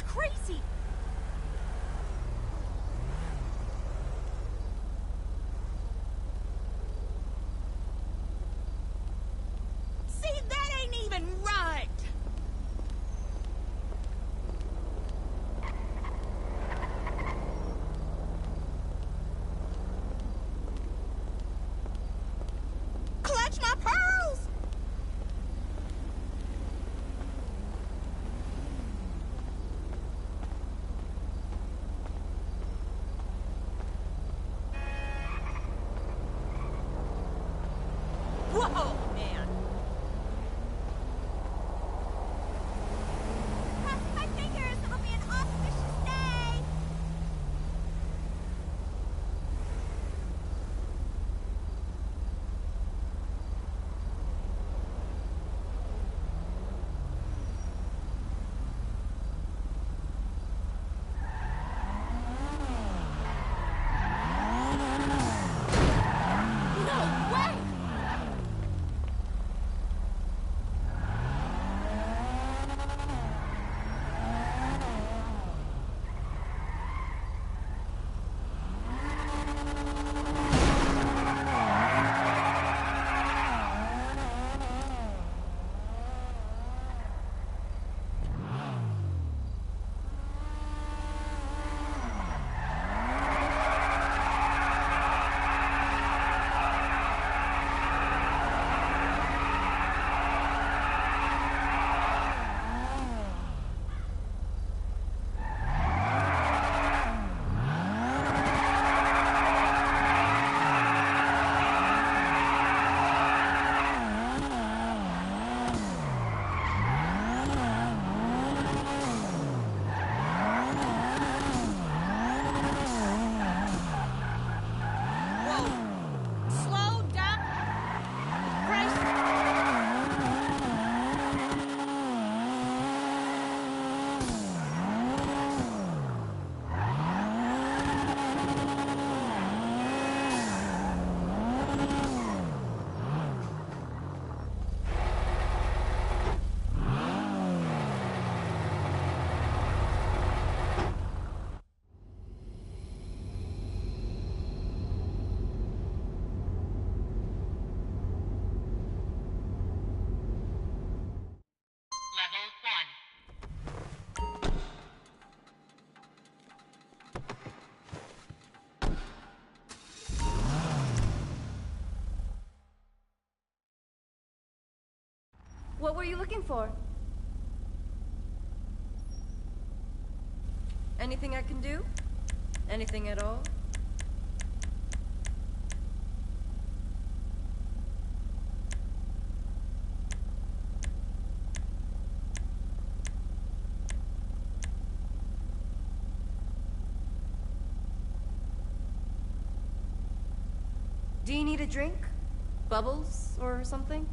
It's crazy! See, that ain't even right! Clutch my pearls! Whoa, man! Cross my fingers, it'll be an auspicious day! No way! Whoa! Slow down! Brace! Level 1. What were you looking for? Anything I can do? Anything at all? Do you need a drink? Bubbles or something?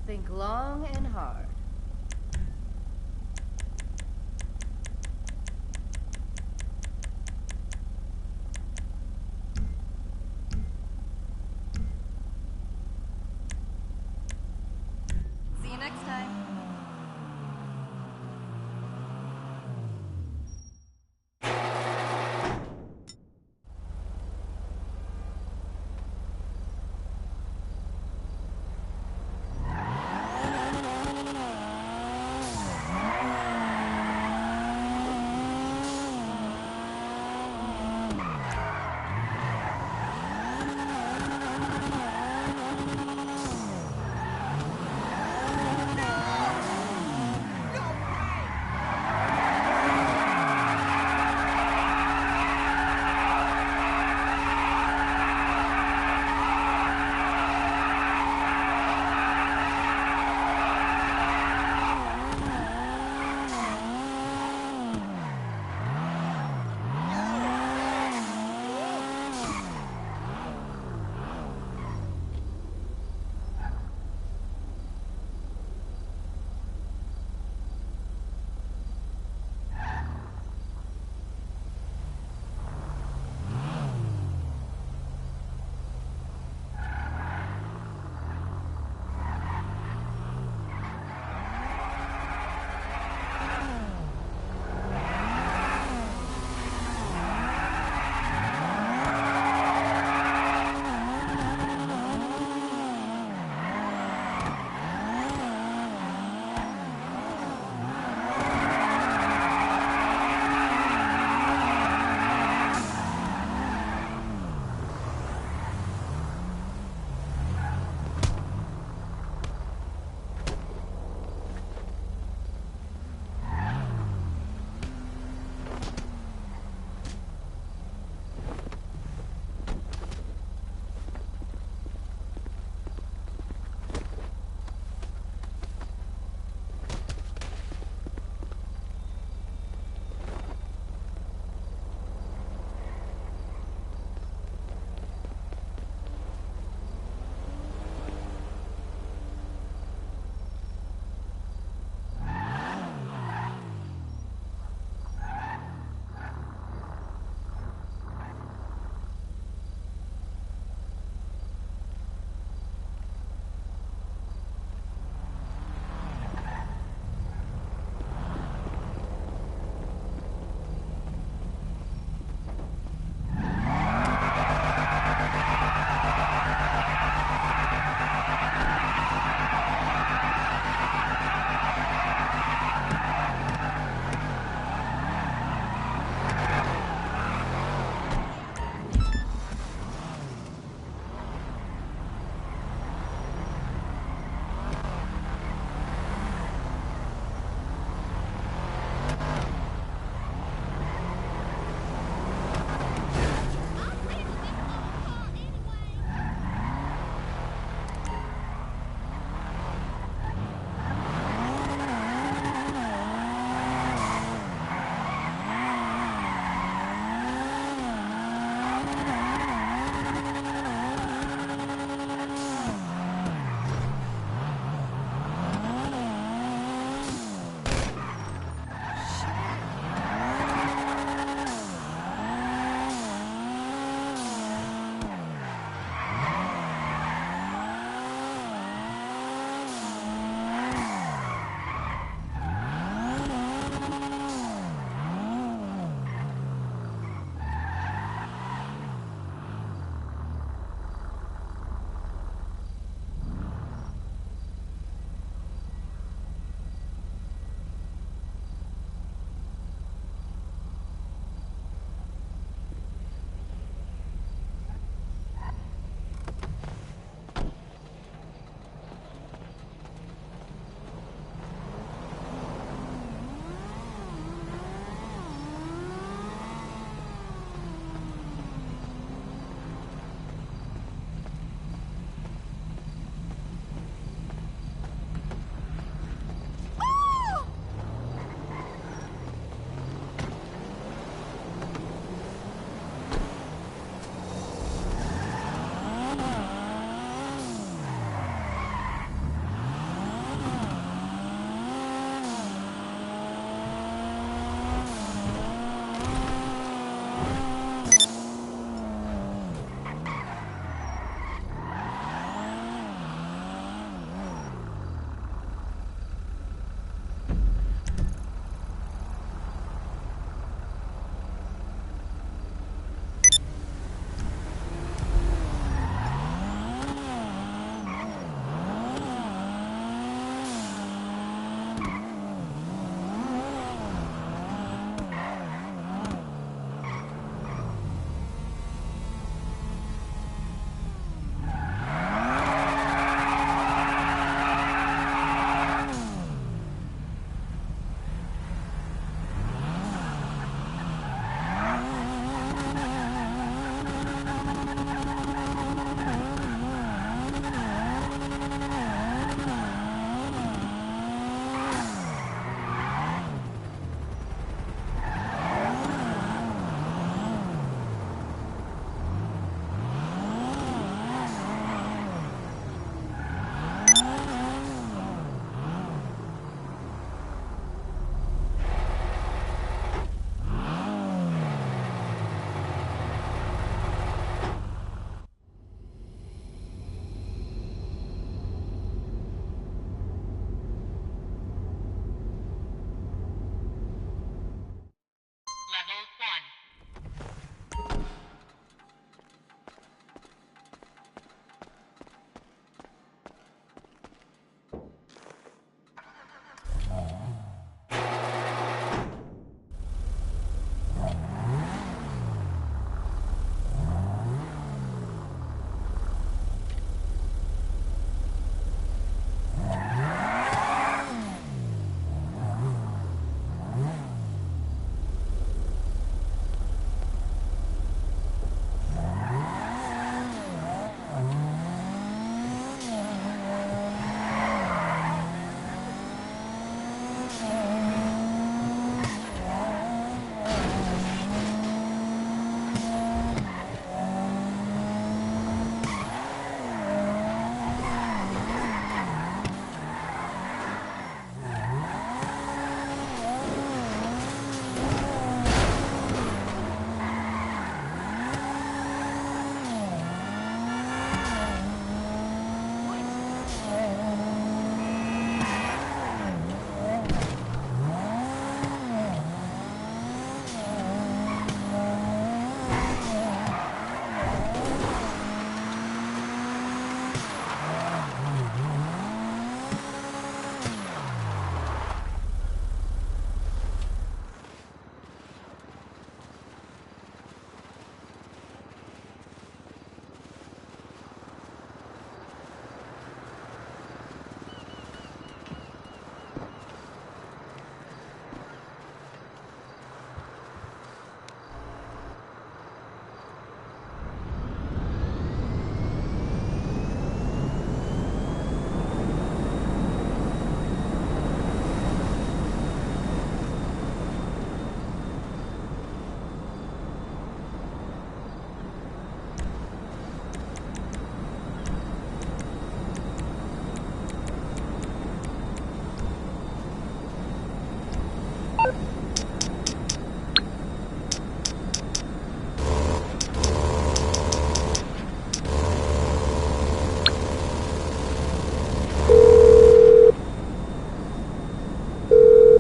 Think long and hard. See you next time.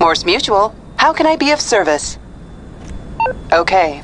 Norse Mutual. How can I be of service? Okay.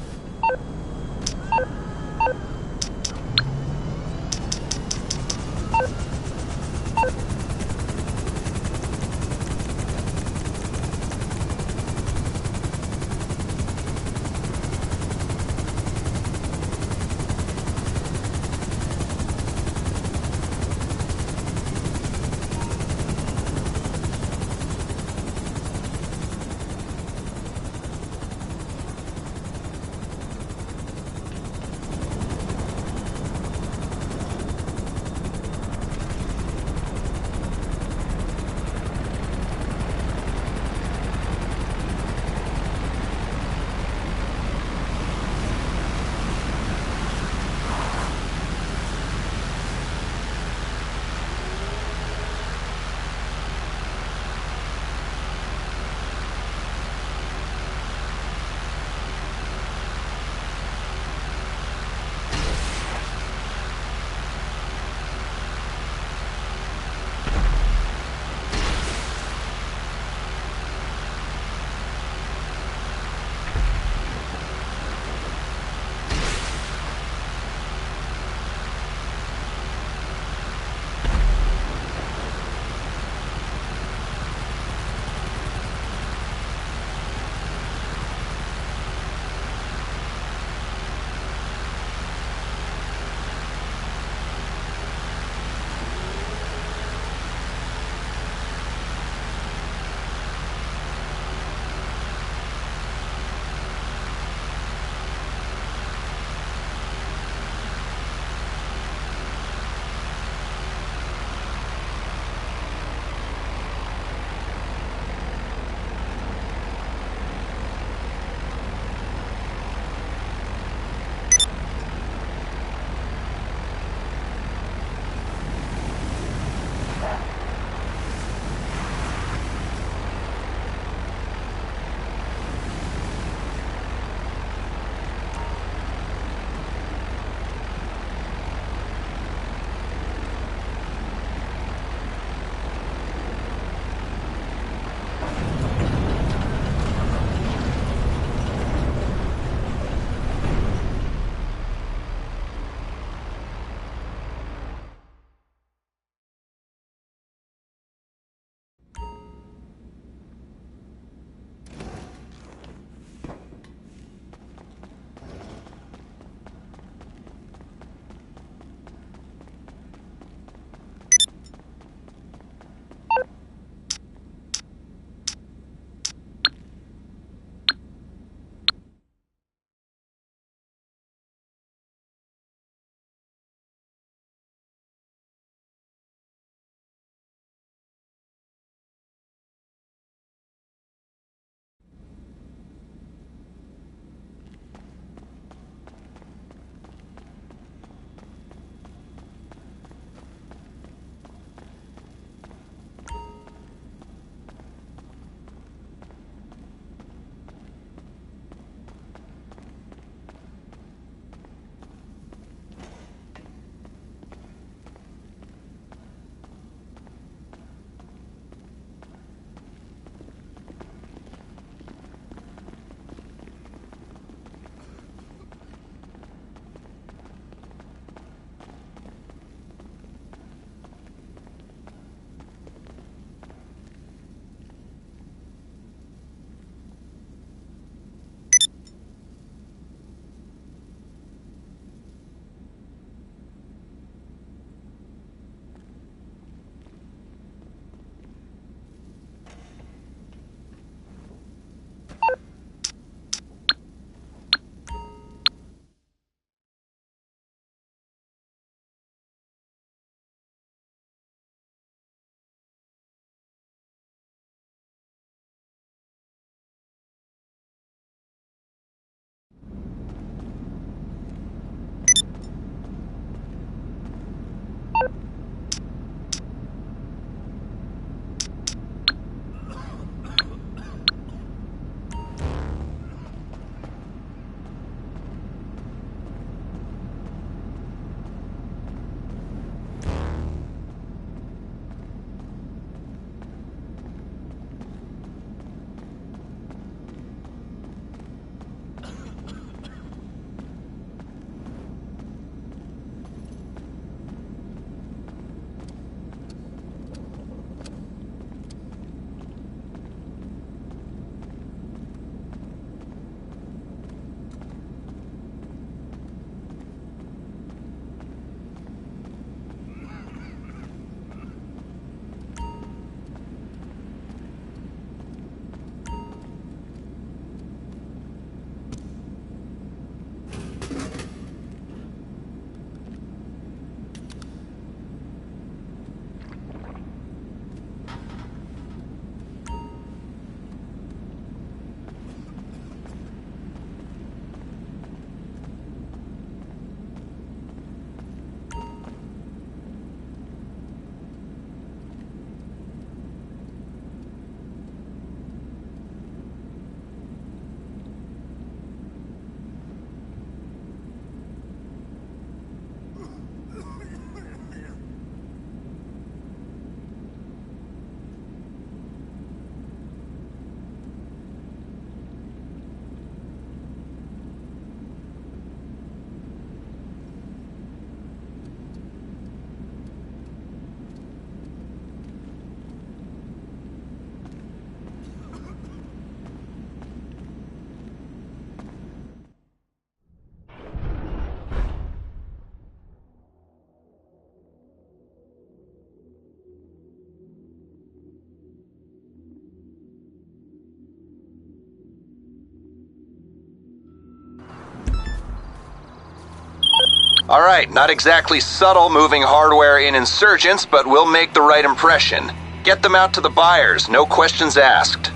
Alright, not exactly subtle moving hardware in insurgents, but we'll make the right impression. Get them out to the buyers, no questions asked.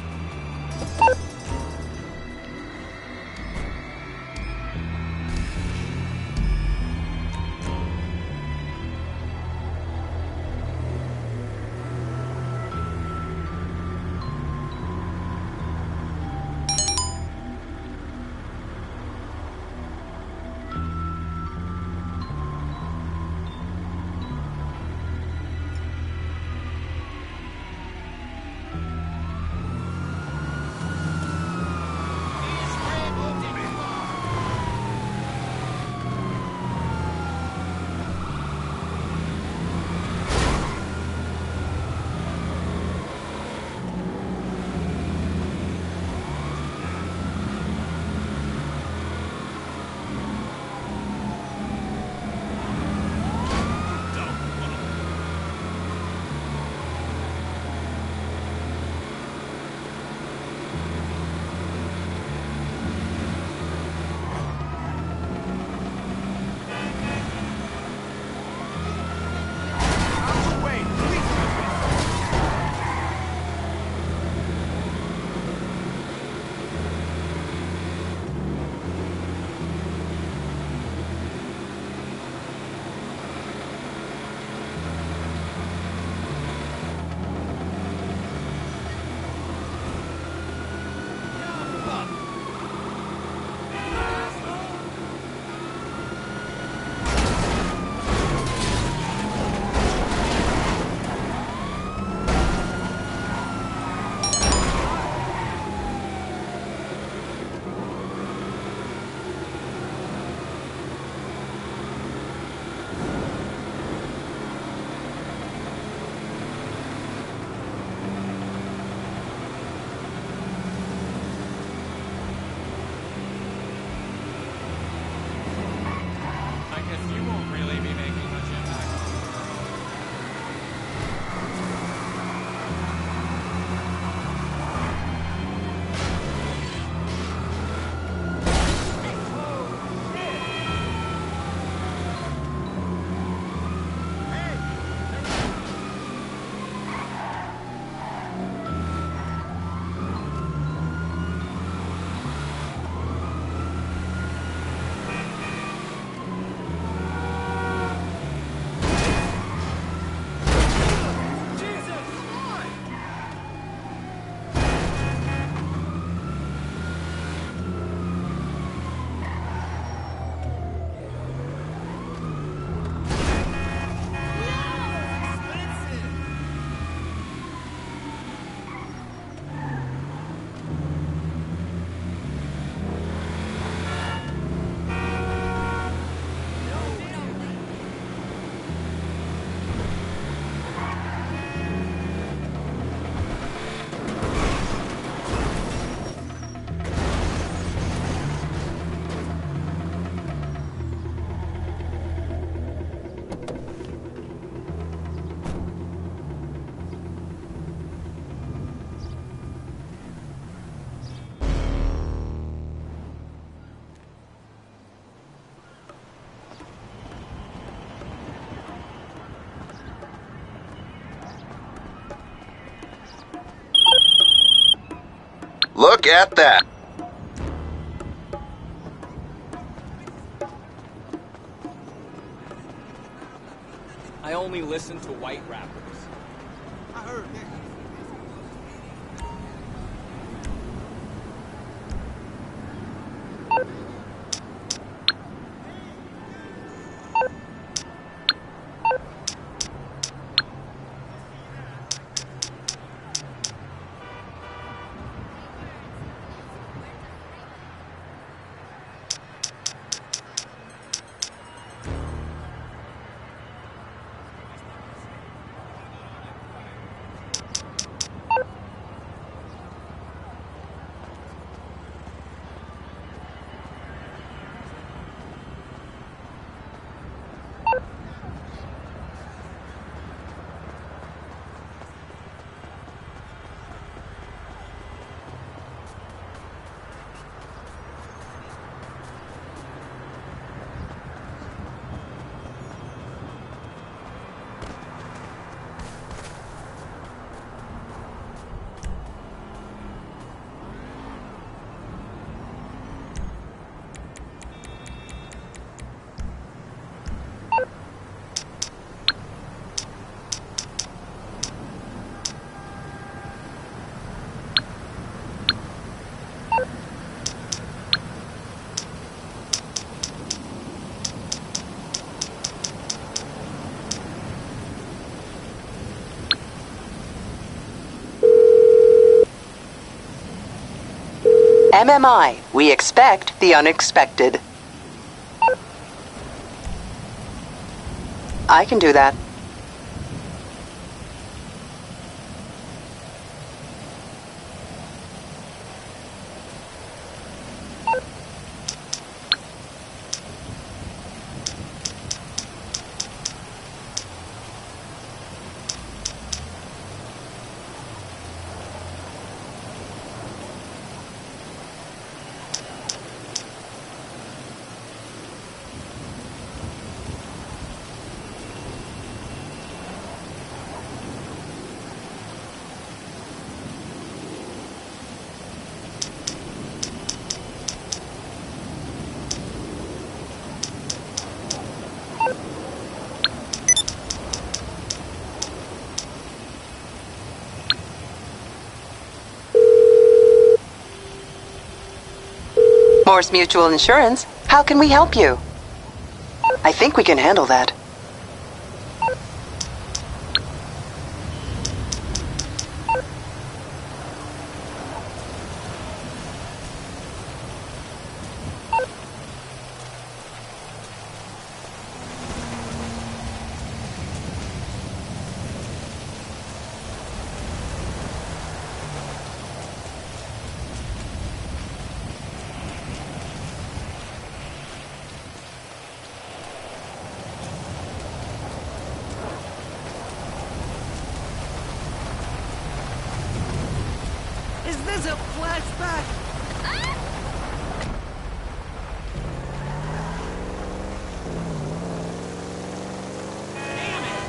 Look at that. I only listen to white rappers. I heard that. MMI, we expect the unexpected. I can do that. Morse Mutual Insurance, how can we help you? I think we can handle that. Is this a flashback? Damn it!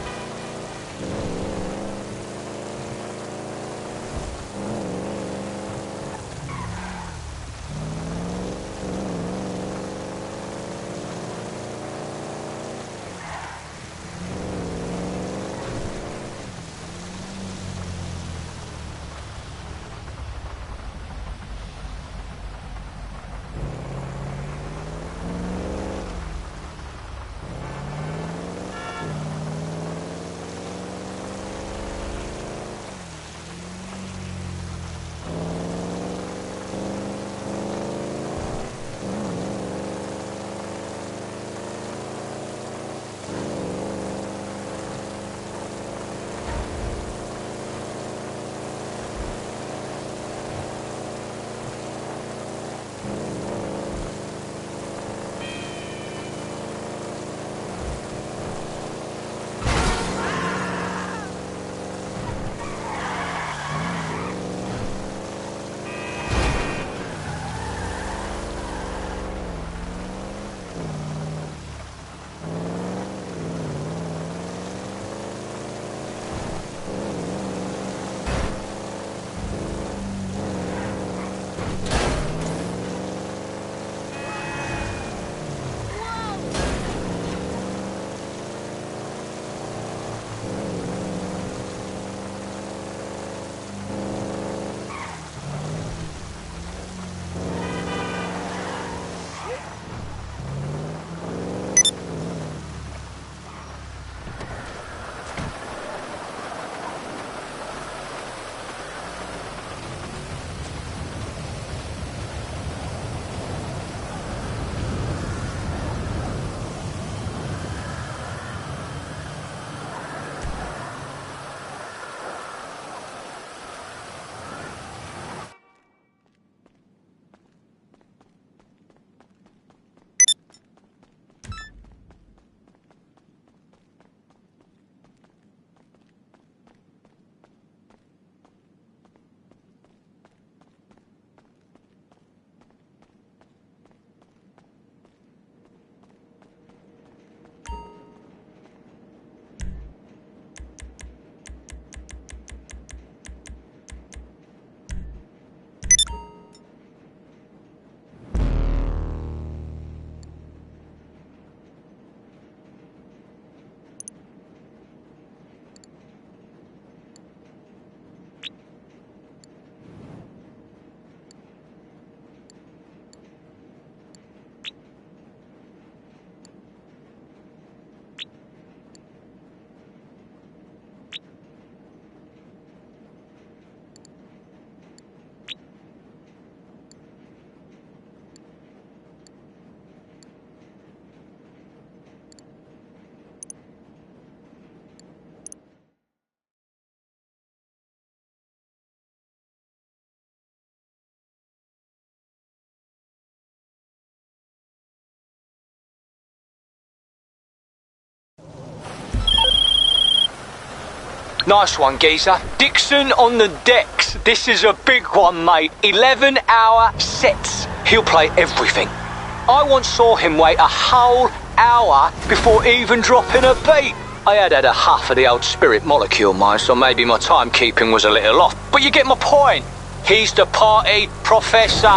Nice one, geezer. Dixon on the decks. This is a big one, mate. 11-hour sets. He'll play everything. I once saw him wait a whole hour before even dropping a beat. I had a huff of the old spirit molecule, mine, so maybe my timekeeping was a little off. But you get my point. He's the party professor,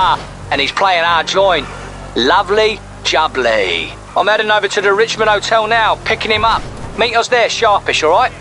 and he's playing our joint. Lovely jubbly. I'm heading over to the Richmond Hotel now, picking him up. Meet us there, sharpish, all right?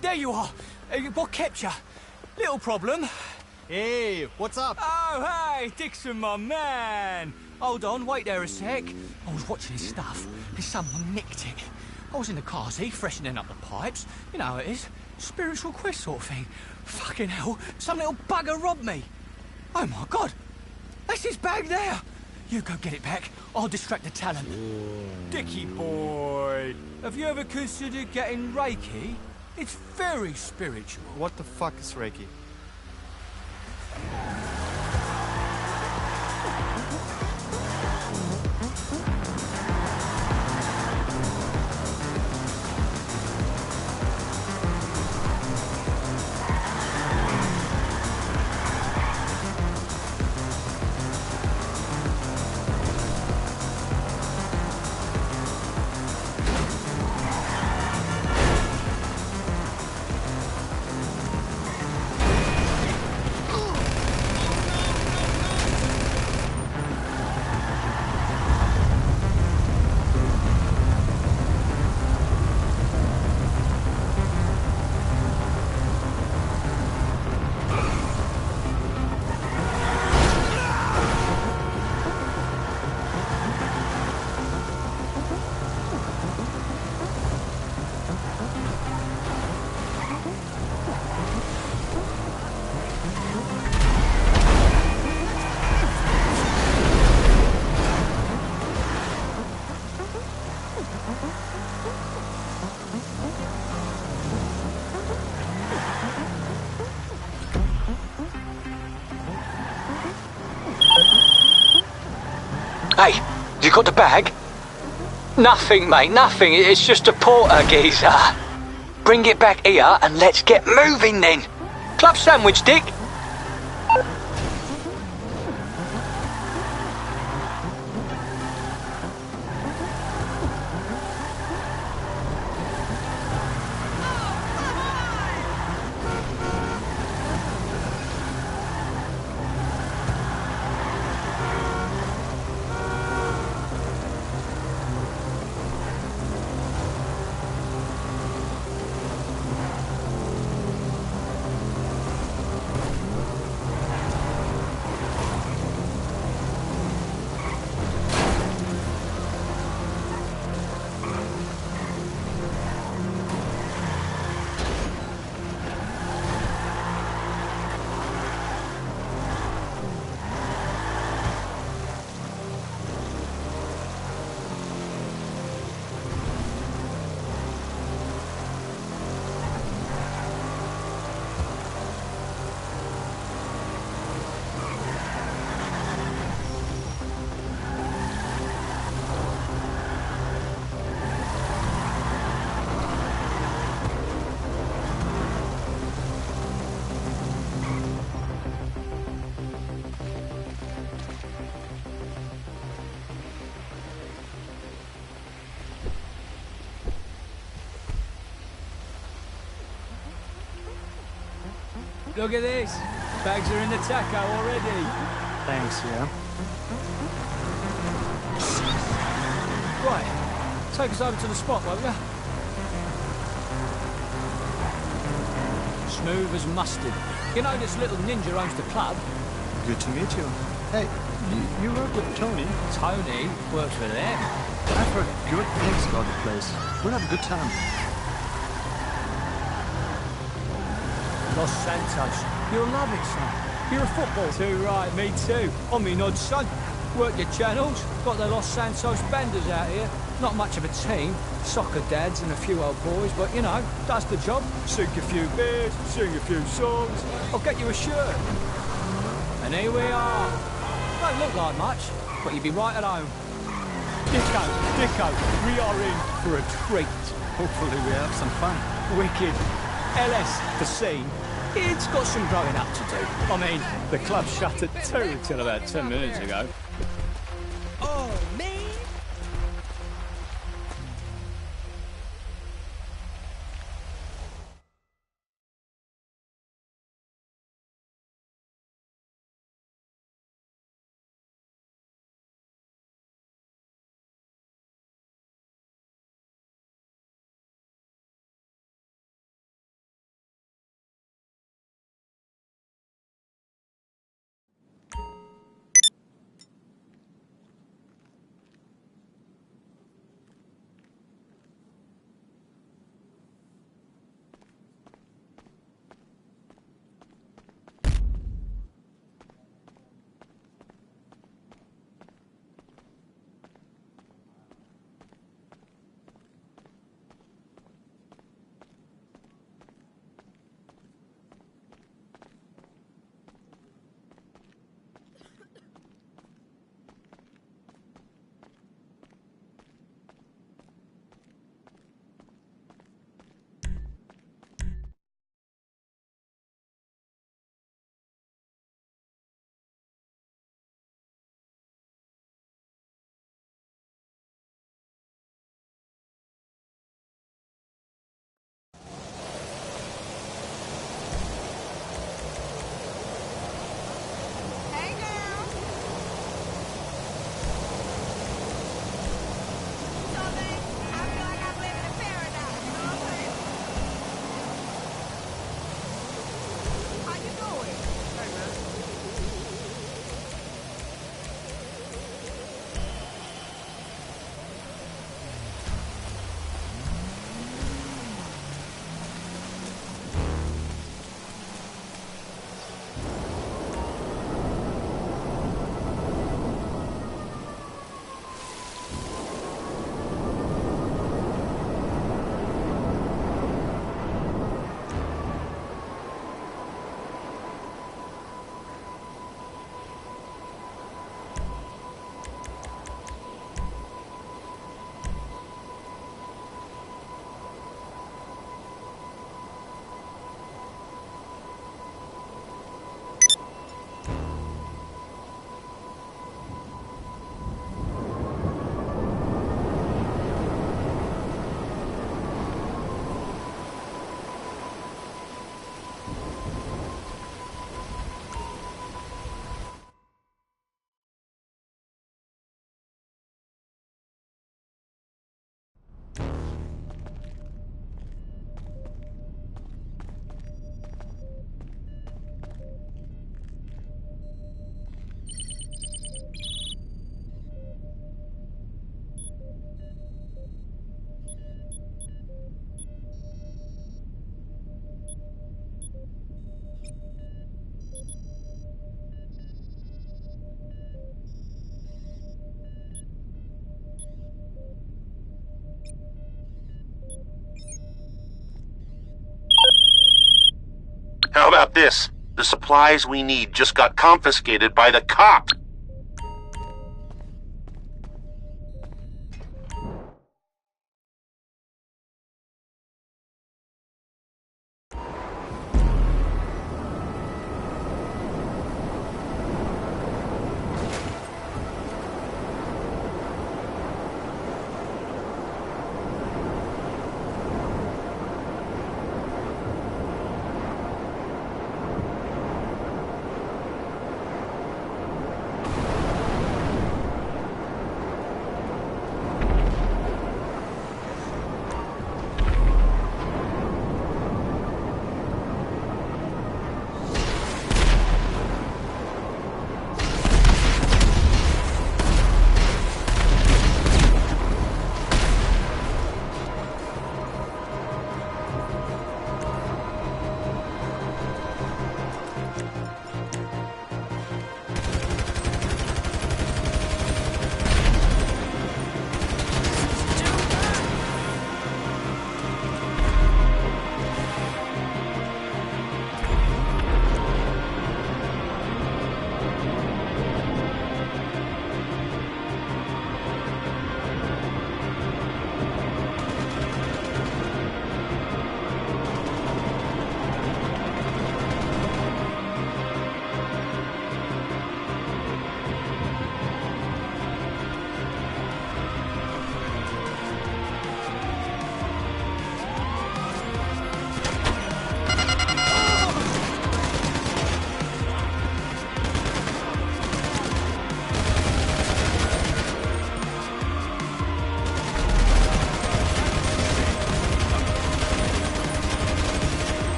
There you are. What kept you? Little problem. Hey, what's up? Oh, hey, Dixon, my man. Hold on, wait there a sec. I was watching his stuff, and someone nicked it. I was in the car seat, freshening up the pipes. You know how it is. Spiritual quest sort of thing. Fucking hell, some little bugger robbed me. Oh, my God. That's his bag there. You go get it back. I'll distract the talent. Dickie boy, have you ever considered getting Reiki? It's very spiritual. What the fuck is Reiki? Hey, you got the bag? Nothing, mate, nothing. It's just a porter, geezer. Bring it back here and let's get moving then. Club sandwich, Dick. Look at this. Bags are in the taco already. Thanks, yeah. Right. Take us over to the spot, won't you? Smooth as mustard. You know this little ninja owns the club. Good to meet you. Hey, you work with Tony? Tony works for them. I've heard good things about the place. We'll have a good time. Los Santos. You'll love it, son. You're a football. Too right, me too. On me nod, son. Work your channels. Got the Los Santos Banders out here. Not much of a team. Soccer dads and a few old boys, but, you know, does the job. Sink a few beers, sing a few songs. I'll get you a shirt. And here we are. Don't look like much, but you'll be right at home. Dicko, we are in for a treat. Hopefully we have some fun. Wicked. LS, the scene, it's got some growing up to do. I mean, the club shut at 2 till about 10 minutes ago. Oh, man. Hey now. So then, I feel like I'm living in paradise, you know what I'm saying? How you doing? Hey, man. How about this? The supplies we need just got confiscated by the cop.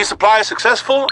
Resupply successful?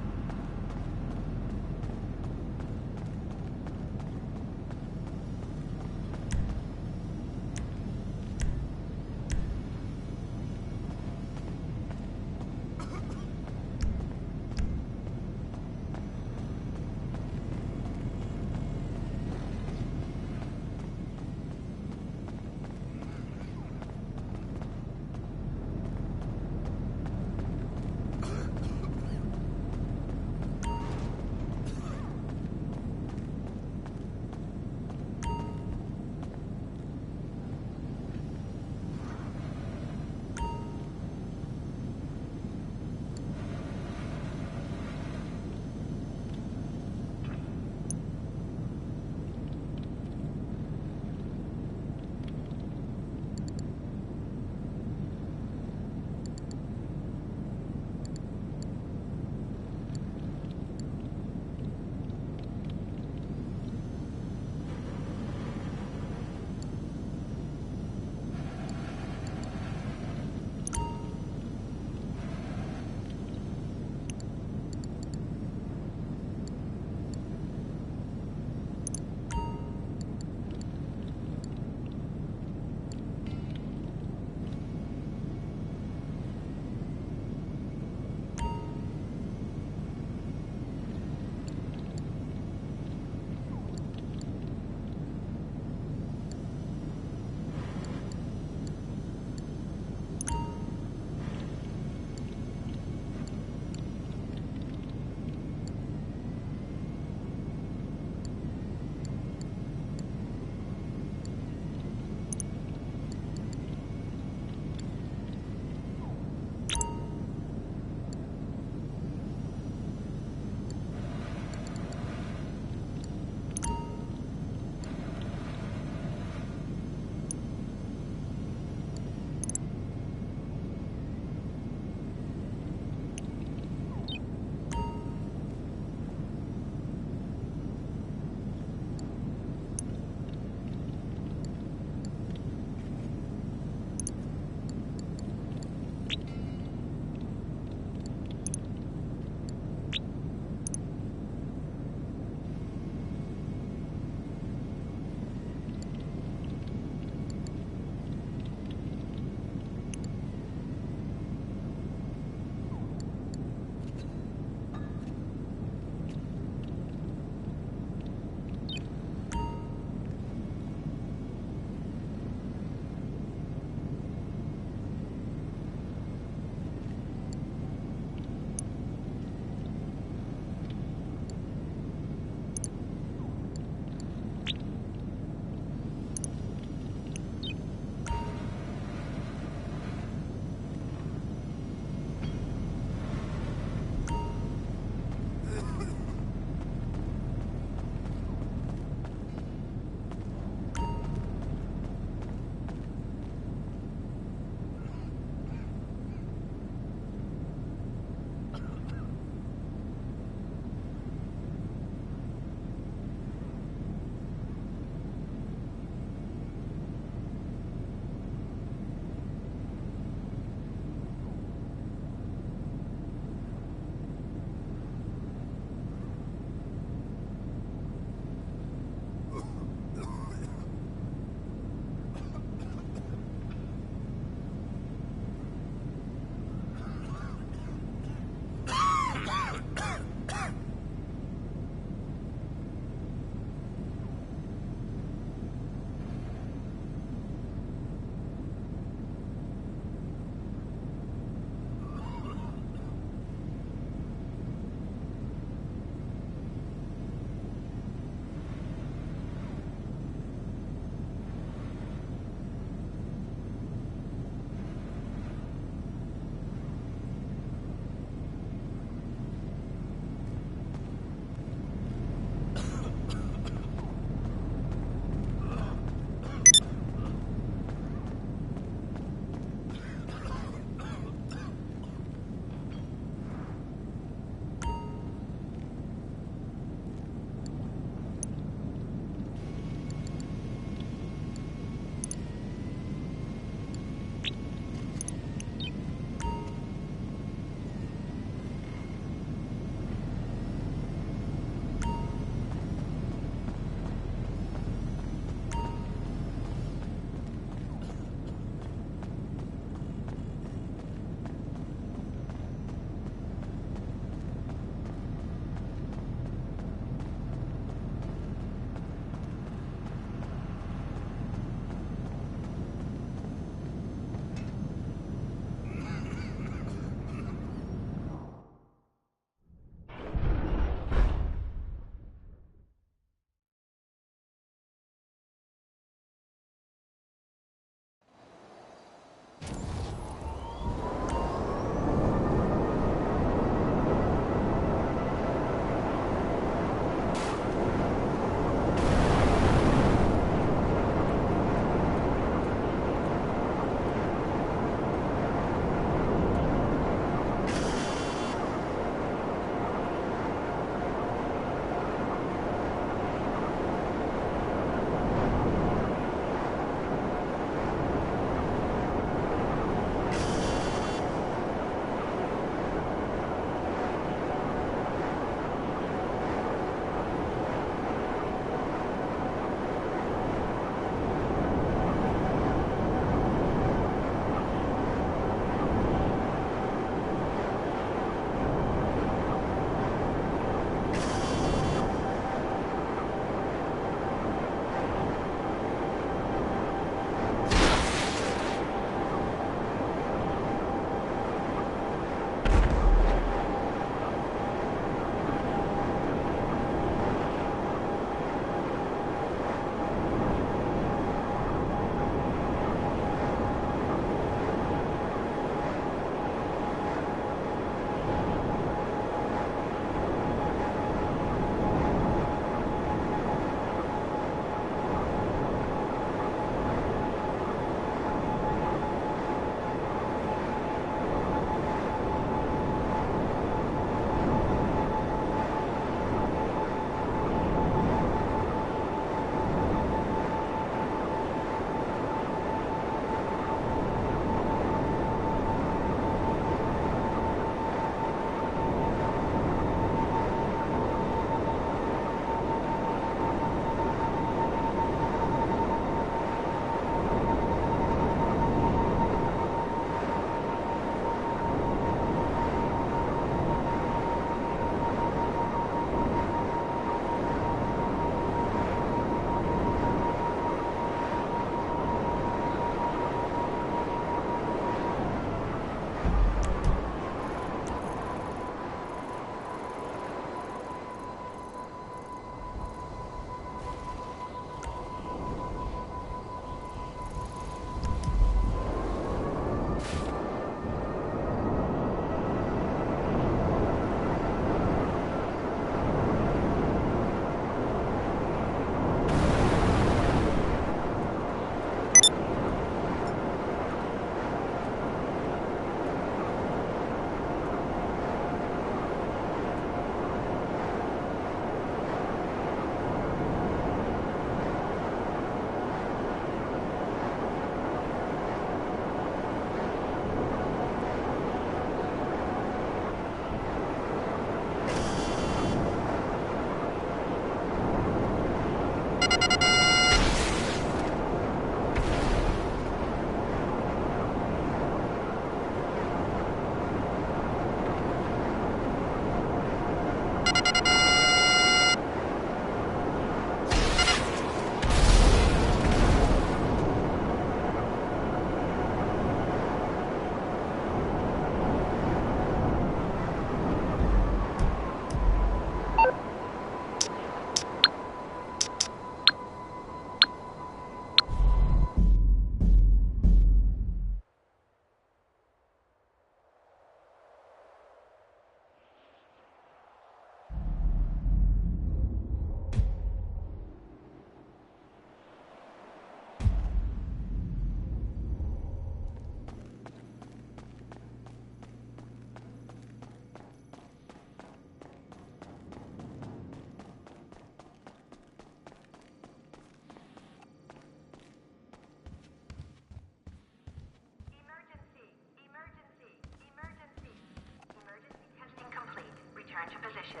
action.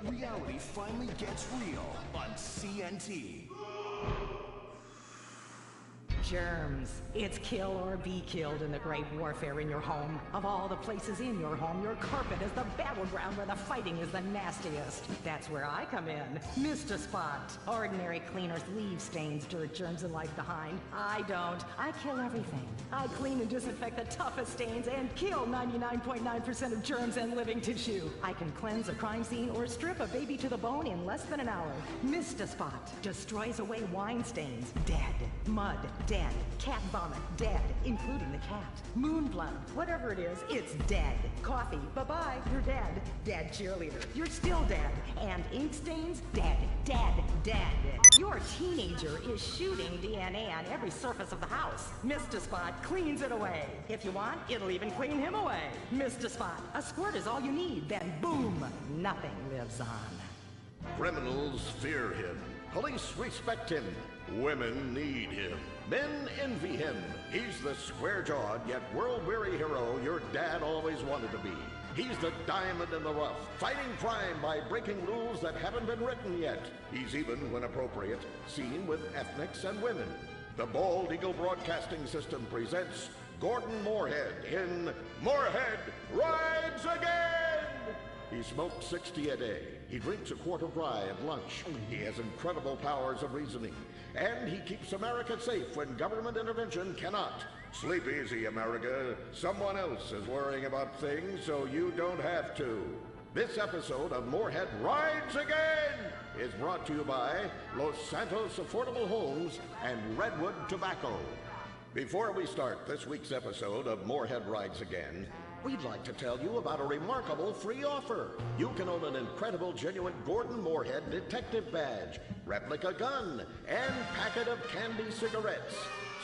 Reality finally gets real on CNT. Germs. It's kill or be killed in the great warfare in your home. Of all the places in your home, your carpet is the battleground where the fighting is the nastiest. That's where I come in. Mr. Spot. Ordinary cleaners leave stains, dirt, germs, and life behind. I don't. I kill everything. I clean and disinfect the toughest stains and kill 99.9% of germs and living tissue. I can cleanse a crime scene or strip a baby to the bone in less than an hour. Mr. Spot destroys away wine stains. Dead. Mud. Dead. Cat vomit, dead, including the cat. Moon blood, whatever it is, it's dead. Coffee, bye-bye, you're dead. Dead cheerleader, you're still dead. And ink stains, dead, dead, dead. Your teenager is shooting DNA on every surface of the house. Mr. Spot cleans it away. If you want, it'll even clean him away. Mr. Spot, a squirt is all you need, then boom, nothing lives on. Criminals fear him. Police respect him. Women need him. Men envy him. He's the square-jawed yet world-weary hero your dad always wanted to be. He's the diamond in the rough, fighting crime by breaking rules that haven't been written yet. He's even, when appropriate, seen with ethnics and women. The Bald Eagle Broadcasting System presents Gordon Moorhead in Moorhead Rides Again! He smokes 60 a day. He drinks a quart of rye at lunch. He has incredible powers of reasoning. And he keeps America safe when government intervention cannot. Sleep easy, America. Someone else is worrying about things, so you don't have to. This episode of Moorhead Rides Again is brought to you by Los Santos Affordable Homes and Redwood Tobacco. Before we start this week's episode of Moorhead Rides Again, we'd like to tell you about a remarkable free offer. You can own an incredible, genuine Gordon Moorhead detective badge, replica gun, and packet of candy cigarettes.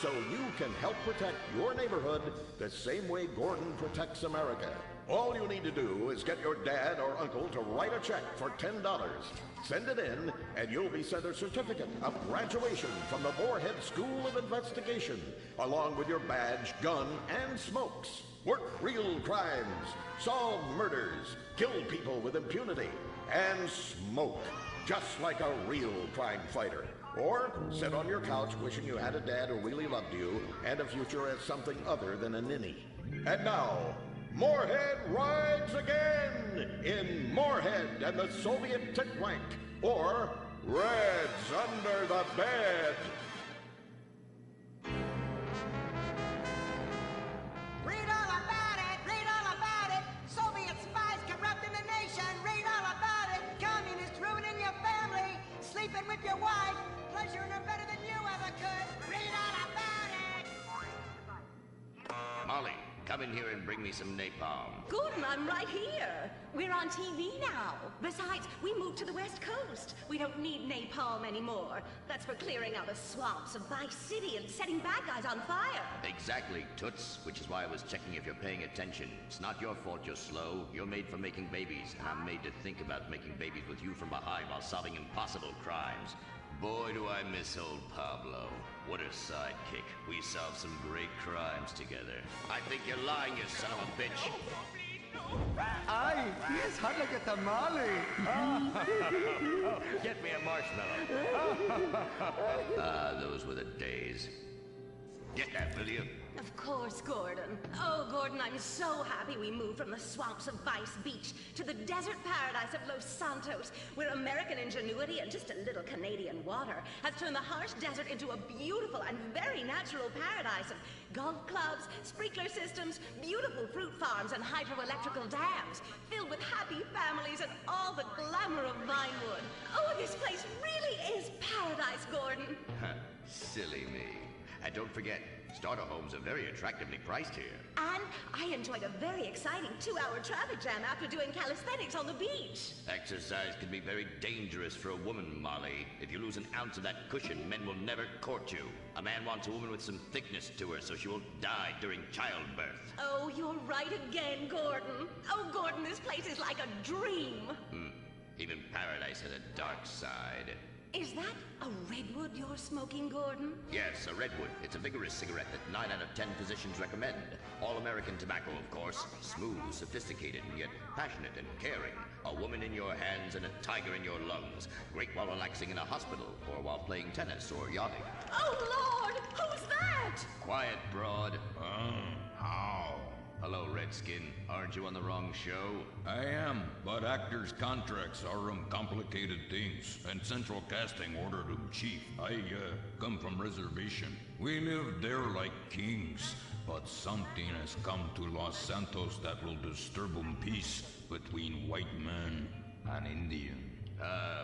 So you can help protect your neighborhood the same way Gordon protects America. All you need to do is get your dad or uncle to write a check for $10. Send it in, and you'll be sent a certificate of graduation from the Moorhead School of Investigation, along with your badge, gun, and smokes. Work real crimes, solve murders, kill people with impunity, and smoke, just like a real crime fighter. Or sit on your couch wishing you had a dad who really loved you and a future as something other than a ninny. And now, Moorhead Rides Again in Moorhead and the Soviet Tick Rank, or Reds Under the Bed. Read all about it! Read all about it! Soviet spies corrupting the nation! Read all about it! Communists ruining your family! Sleeping with your wife! Pleasuring her better than you ever could! Read all about it! Molly, come in here and bring me some napalm. Gordon, I'm right here. We're on TV now. Besides, we moved to the West Coast. We don't need napalm anymore. That's for clearing out the swamps of Vice City and setting bad guys on fire. Exactly, Toots, which is why I was checking if you're paying attention. It's not your fault you're slow. You're made for making babies, and I'm made to think about making babies with you from behind while solving impossible crimes. Boy, do I miss old Pablo. What a sidekick. We solved some great crimes together. I think you're lying, you son of a bitch. Aye, he is hot like a tamale. Oh, get me a marshmallow. Those were the days. Get that, will you? Of course, Gordon. Oh, Gordon, I'm so happy we moved from the swamps of Vice Beach to the desert paradise of Los Santos, where American ingenuity and just a little Canadian water has turned the harsh desert into a beautiful and very natural paradise of golf clubs, sprinkler systems, beautiful fruit farms, and hydroelectrical dams, filled with happy families and all the glamour of Vinewood. Oh, this place really is paradise, Gordon. Silly me. And don't forget, starter homes are very attractively priced here. And I enjoyed a very exciting 2-hour traffic jam after doing calisthenics on the beach. Exercise can be very dangerous for a woman, Molly. If you lose an ounce of that cushion, men will never court you. A man wants a woman with some thickness to her so she won't die during childbirth. Oh, you're right again, Gordon. Oh, Gordon, this place is like a dream. Even paradise has a dark side. Is that a redwood you're smoking, Gordon? Yes, a redwood. It's a vigorous cigarette that 9 out of 10 physicians recommend. All-American tobacco, of course. Smooth, sophisticated, yet passionate and caring. A woman in your hands and a tiger in your lungs. Great while relaxing in a hospital, or while playing tennis or yachting. Oh, Lord! Who's that? Quiet, broad. How? Hello, Redskin. Aren't you on the wrong show? I am, but actors' contracts are complicated things, and central casting ordered them chief. I come from reservation. We live there like kings, but something has come to Los Santos that will disturb peace between white man and Indian.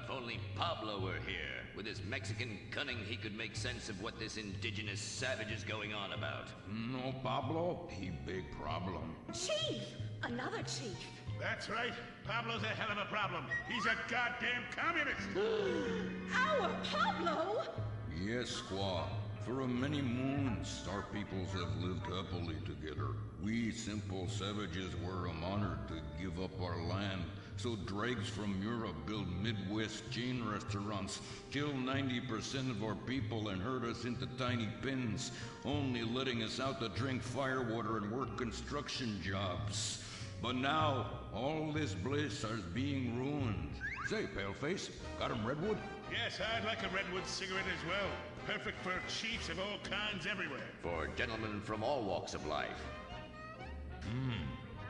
If only Pablo were here. With his Mexican cunning, he could make sense of what this indigenous savage is going on about. No, Pablo, he big problem. Chief! Another chief. That's right. Pablo's a hell of a problem. He's a goddamn communist. Our Pablo? Yes, squaw. For many moons, our peoples have lived happily together. We simple savages were honored to give up our land, so dregs from Europe build Midwest chain restaurants, kill 90% of our people and herd us into tiny pens, only letting us out to drink firewater and work construction jobs. But now, all this bliss is being ruined. Say, Paleface, got him redwood? Yes, I'd like a redwood cigarette as well. Perfect for chiefs of all kinds everywhere. For gentlemen from all walks of life.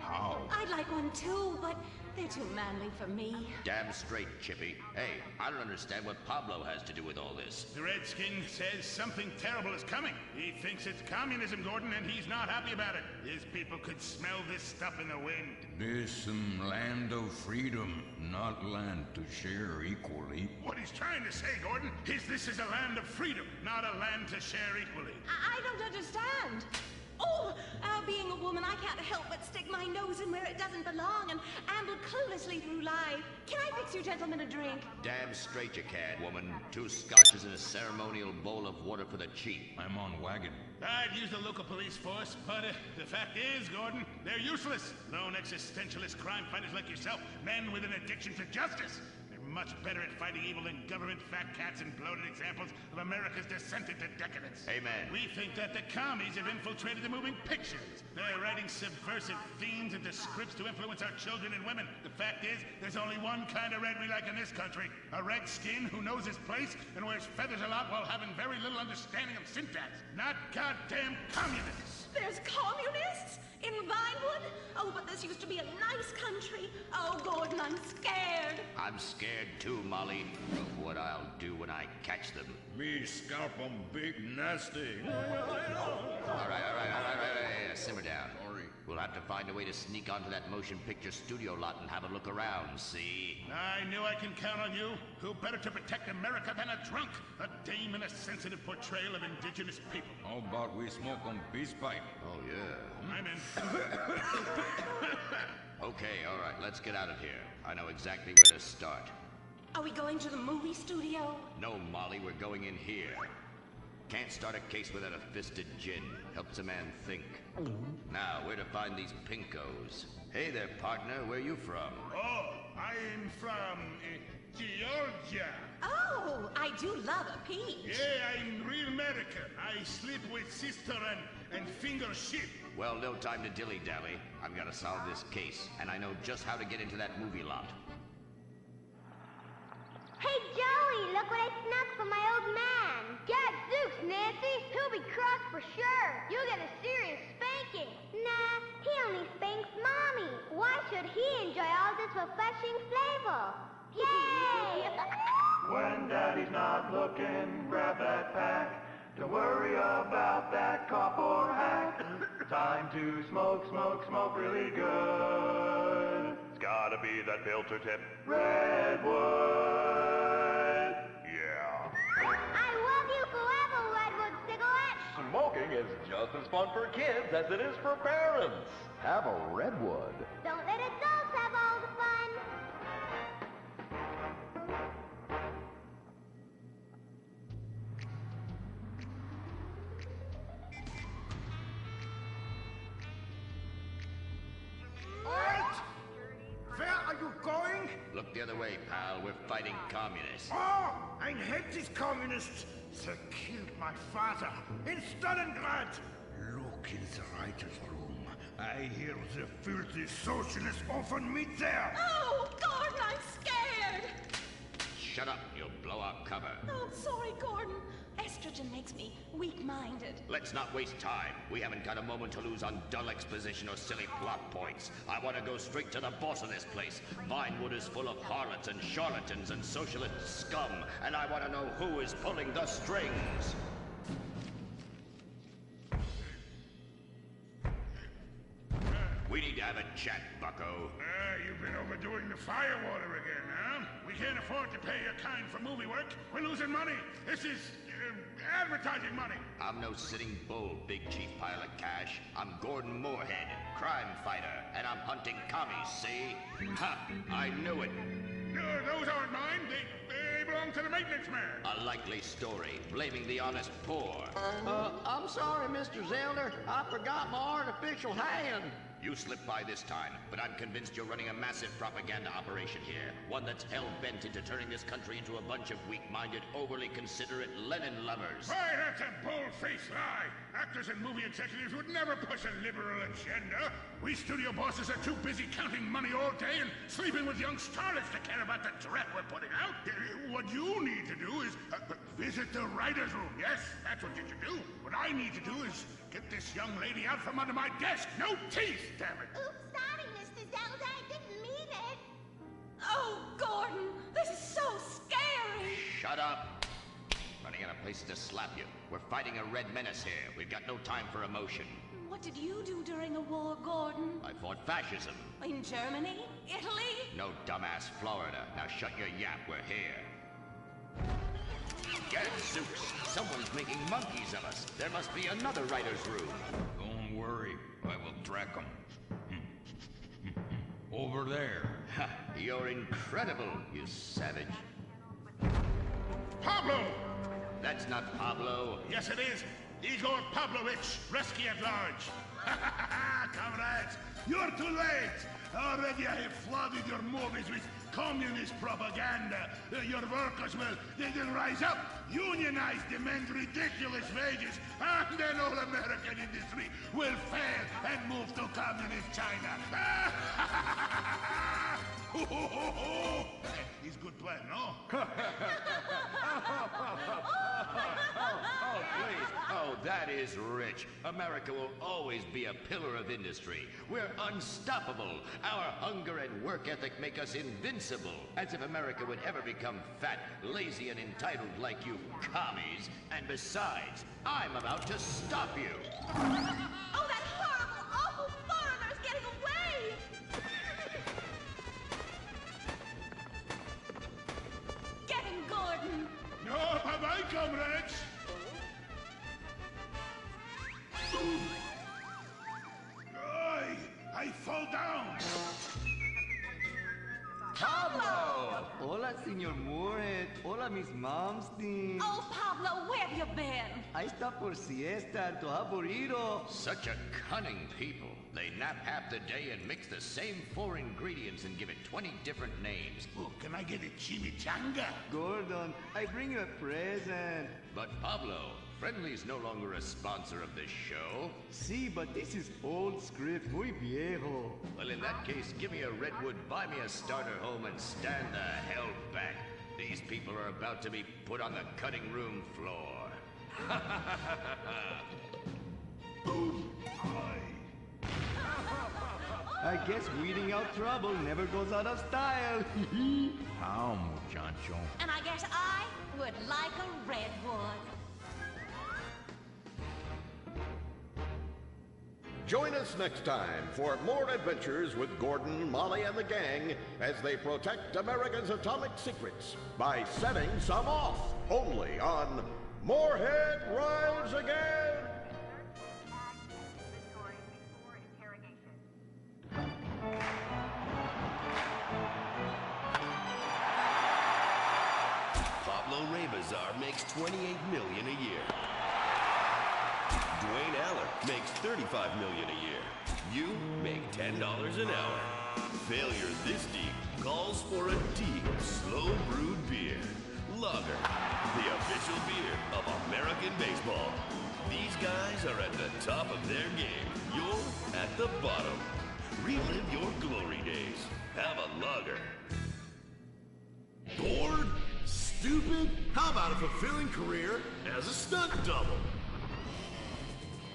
How? I'd like one too, but they're too manly for me. Damn straight, Chippy. Hey, I don't understand what Pablo has to do with all this. The Redskin says something terrible is coming. He thinks it's communism, Gordon, and he's not happy about it. His people could smell this stuff in the wind. This land of freedom, not land to share equally. What he's trying to say, Gordon, is this is a land of freedom, not a land to share equally. I don't understand. Oh, being a woman, I can't help but stick my nose in where it doesn't belong and amble cluelessly through life. Can I fix you gentlemen a drink? Damn straight you can, woman. 2 scotches and a ceremonial bowl of water for the chief. I'm on wagon. I'd use the local police force, but the fact is, Gordon, they're useless. Lone existentialist crime fighters like yourself, men with an addiction to justice. Much better at fighting evil than government fat cats and bloated examples of America's descent into decadence. Amen. We think that the commies have infiltrated the moving pictures. They're writing subversive themes into scripts to influence our children and women. The fact is, there's only one kind of red we like in this country. A red skin who knows his place and wears feathers a lot while having very little understanding of syntax. Not goddamn communists. There's communists? In Vinewood? Oh, but this used to be a nice country. Oh, Gordon, I'm scared. I'm scared too, Molly, of what I'll do when I catch them. Me scalp 'em big nasty. All right. Simmer down. We'll have to find a way to sneak onto that motion picture studio lot and have a look around, see? I knew I can count on you. Who better to protect America than a drunk? A dame in a sensitive portrayal of indigenous people. How about we smoke 'em peace pipe? Oh, yeah. I'm in. Okay, all right, let's get out of here. I know exactly where to start. Are we going to the movie studio? No, Molly, we're going in here. Can't start a case without a fisted gin. Helps a man think. Now, where to find these pinkos? Hey there, partner, where you from? Oh, I'm from Georgia. Oh, I do love a peach. Yeah, I'm real American. I sleep with sister and finger shit. Well, no time to dilly-dally. I've got to solve this case, and I know just how to get into that movie lot. Hey, Joey, look what I snuck from my old man. Gadzooks, Nancy. He'll be cross for sure. You'll get a serious spanking. Nah, he only spanks Mommy. Why should he enjoy all this refreshing flavor? Yay! When Daddy's not looking, grab that pack. Don't worry about that cop or hack. Time to smoke, smoke, smoke really good. It's gotta be that filter tip. Redwood. Yeah. I love you forever, Redwood cigarette. Smoking is just as fun for kids as it is for parents. Have a Redwood. Don't let adults have all the fun. Halt! Where are you going? Look the other way, pal. We're fighting communists. Oh, I hate these communists. They killed my father in Stalingrad. Look in the writer's room. I hear the filthy socialists often meet there. Oh, Gordon, I'm scared. Shut up, you'll blow our cover. Oh, sorry, Gordon. Estrogen makes me weak-minded. Let's not waste time. We haven't got a moment to lose on dull exposition or silly plot points. I want to go straight to the boss of this place. Vinewood is full of harlots and charlatans and socialist scum, and I want to know who is pulling the strings. We need to have a chat, bucko. You've been overdoing the firewater again, huh? We can't afford to pay your kind for movie work. We're losing money. This is advertising money. I'm no sitting bull, big chief pile of cash. I'm Gordon Moorhead, crime fighter, and I'm hunting commies, see? Ha! I knew it. Those aren't mine. They belong to the maintenance man. A likely story, blaming the honest poor. I'm sorry, Mr. Zelder. I forgot my artificial hand. You slipped by this time, but I'm convinced you're running a massive propaganda operation here. One that's hell-bent into turning this country into a bunch of weak-minded, overly considerate Lenin lovers. Why, that's a bold-faced lie. Actors and movie executives would never push a liberal agenda. We studio bosses are too busy counting money all day and sleeping with young starlets to care about the threat we're putting out. What you need to do is visit the writer's room. Yes, that's what you should do. What I need to do is get this young lady out from under my desk. No teeth, damn it. Oops, sorry, Mr. Zelda. I didn't mean it. Oh, Gordon, this is so scary. Shut up. Running out of places to slap you. We're fighting a red menace here. We've got no time for emotion. What did you do during a war, Gordon? I fought fascism. In Germany? Italy? No, dumbass, Florida. Now shut your yap. We're here. Gadzooks! Someone's making monkeys of us. There must be another writer's room. Don't worry. I will track them. Over there. Ha! You're incredible, you savage. Pablo! That's not Pablo. Yes, it is. Igor Pavlovich, Rescue at Large. Comrades, you're too late. Already I have flooded your movies with communist propaganda. Your workers they'll rise up, unionize, demand ridiculous wages, and then all American industry will fail and move to communist China. He's good plan, no? Oh, please. Oh, that is rich. America will always be a pillar of industry. We're unstoppable. Our hunger and work ethic make us invincible. As if America would ever become fat, lazy, and entitled like you commies. And besides, I'm about to stop you. Oh, that horrible, awful foreigner's getting away! Get him, Gordon! No, bye-bye, comrades! I fall down! Pablo! Well, Hola, Senor Moorhead. Hola, Miss Momstein. Oh, Pablo, where have you been? I stopped for siesta to have burrito. Such a cunning people. They nap half the day and mix the same 4 ingredients and give it 20 different names. Oh, can I get a chimichanga? Gordon, I bring you a present. But Pablo, Friendly's no longer a sponsor of this show. Sí, but this is old script, muy viejo. Well, in that case, give me a redwood, buy me a starter home, and stand the hell back. These people are about to be put on the cutting room floor. I guess weeding out trouble never goes out of style. How, muchacho? And I guess I would like a redwood. Join us next time for more adventures with Gordon, Molly, and the gang as they protect America's atomic secrets by setting some off. Only on Moorhead Rides Again! Pablo Raybazar makes $28 million a year. Dwayne Aller makes $35 million a year. You make $10 an hour. Failure this deep calls for a deep, slow brewed beer. Lager, the official beer of American baseball. These guys are at the top of their game. You're at the bottom. Relive your glory days. Have a lager. Bored? Stupid? How about a fulfilling career as a stunt double?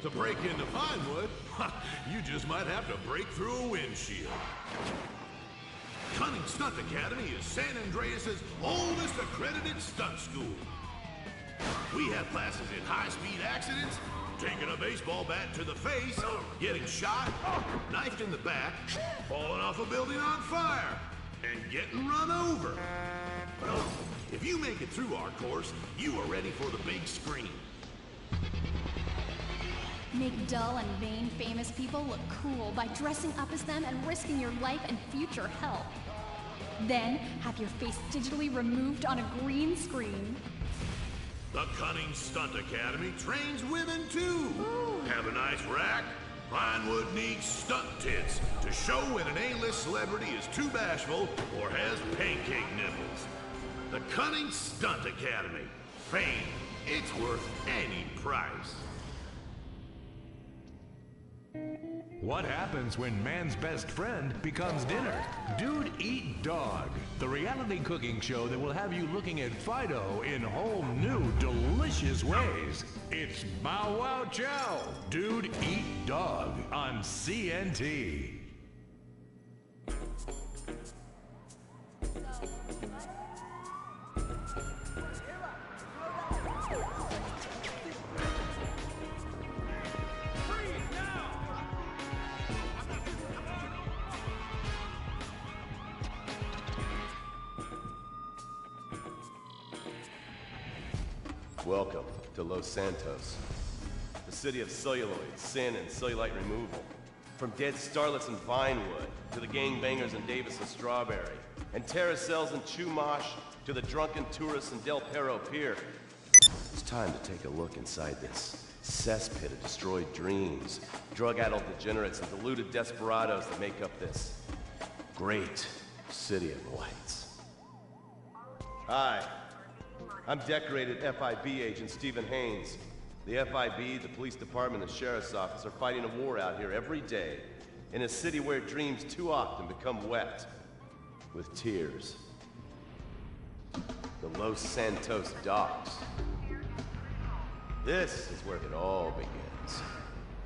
To break into Pinewood, you just might have to break through a windshield. Cunning Stunt Academy is San Andreas' oldest accredited stunt school. We have classes in high-speed accidents, taking a baseball bat to the face, getting shot, knifed in the back, falling off a building on fire, and getting run over. If you make it through our course, you are ready for the big screen. Make dull and vain famous people look cool by dressing up as them and risking your life and future health. Then, have your face digitally removed on a green screen. The Cunning Stunt Academy trains women too. Ooh. Have a nice rack? Pinewood needs stunt tits to show when an A-list celebrity is too bashful or has pancake nipples. The Cunning Stunt Academy. Fame. It's worth any price. What happens when man's best friend becomes dinner? Dude Eat Dog, the reality cooking show that will have you looking at Fido in whole new, delicious ways. It's Bow Wow Chow, Dude Eat Dog on CNT. Welcome to Los Santos, the city of celluloid, sin, and cellulite removal. From dead starlets in Vinewood, to the gangbangers in Davis and Strawberry, and terracels in Chumash, to the drunken tourists in Del Perro Pier. It's time to take a look inside this cesspit of destroyed dreams, drug-addled degenerates, and deluded desperados that make up this great city of lights. Hi. I'm decorated FIB agent Stephen Haynes. The FIB, the police department, and the sheriff's office are fighting a war out here every day in a city where dreams too often become wet with tears. The Los Santos docks. This is where it all begins.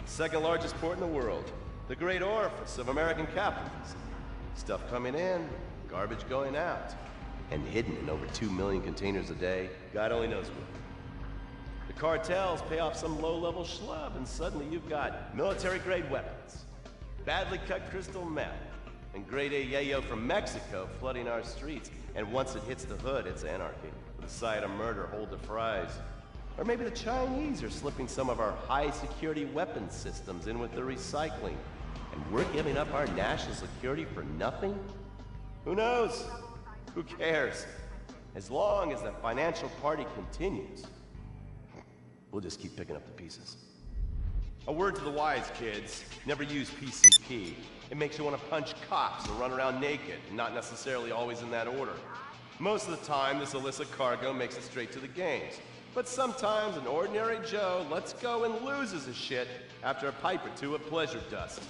The second largest port in the world. The great orifice of American capitalism. Stuff coming in, garbage going out. And hidden in over 2 million containers a day, God only knows where. The cartels pay off some low-level schlub, and suddenly you've got military-grade weapons, badly cut crystal meth, and grade A yayo from Mexico flooding our streets. And once it hits the hood, it's anarchy. The side of murder hold the fries. Or maybe the Chinese are slipping some of our high-security weapons systems in with the recycling, and we're giving up our national security for nothing? Who knows? Who cares? As long as the financial party continues, we'll just keep picking up the pieces. A word to the wise, kids. Never use PCP. It makes you want to punch cops or run around naked, not necessarily always in that order. Most of the time, this illicit cargo makes it straight to the games. But sometimes an ordinary Joe lets go and loses his shit after a pipe or two of pleasure dust.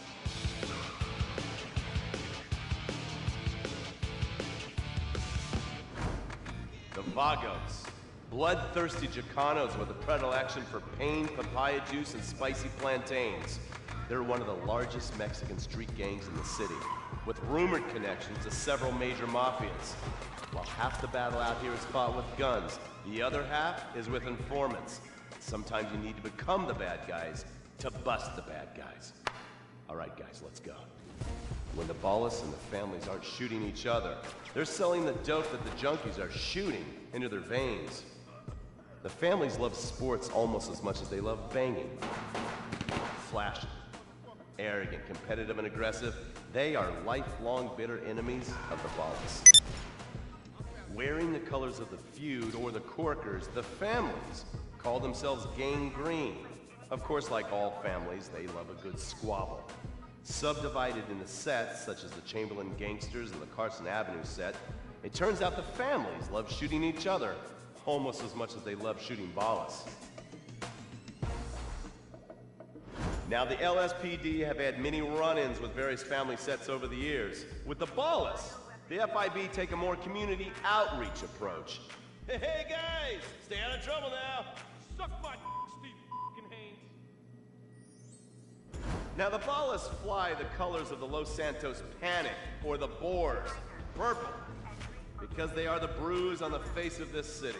The Vagos. Bloodthirsty Chicanos with a predilection for pain, papaya juice, and spicy plantains. They're one of the largest Mexican street gangs in the city, with rumored connections to several major mafias. While half the battle out here is fought with guns, the other half is with informants. Sometimes you need to become the bad guys to bust the bad guys. All right, guys, let's go. When the Ballas and the families aren't shooting each other, they're selling the dope that the junkies are shooting into their veins. The families love sports almost as much as they love banging. Flashy, arrogant, competitive, and aggressive, they are lifelong bitter enemies of the Ballas. Wearing the colors of the feud or the Corkers, the families call themselves Gang Green. Of course, like all families, they love a good squabble. Subdivided into sets, such as the Chamberlain Gangsters and the Carson Avenue set, it turns out the families love shooting each other almost as much as they love shooting Ballas. Now, the LSPD have had many run-ins with various family sets over the years. With the Ballas, the FIB take a more community outreach approach. Hey guys, stay out of trouble now. Suck my Steve Haynes. Now the Ballas fly the colors of the Los Santos Panic, or the Boers, purple, because they are the bruise on the face of this city.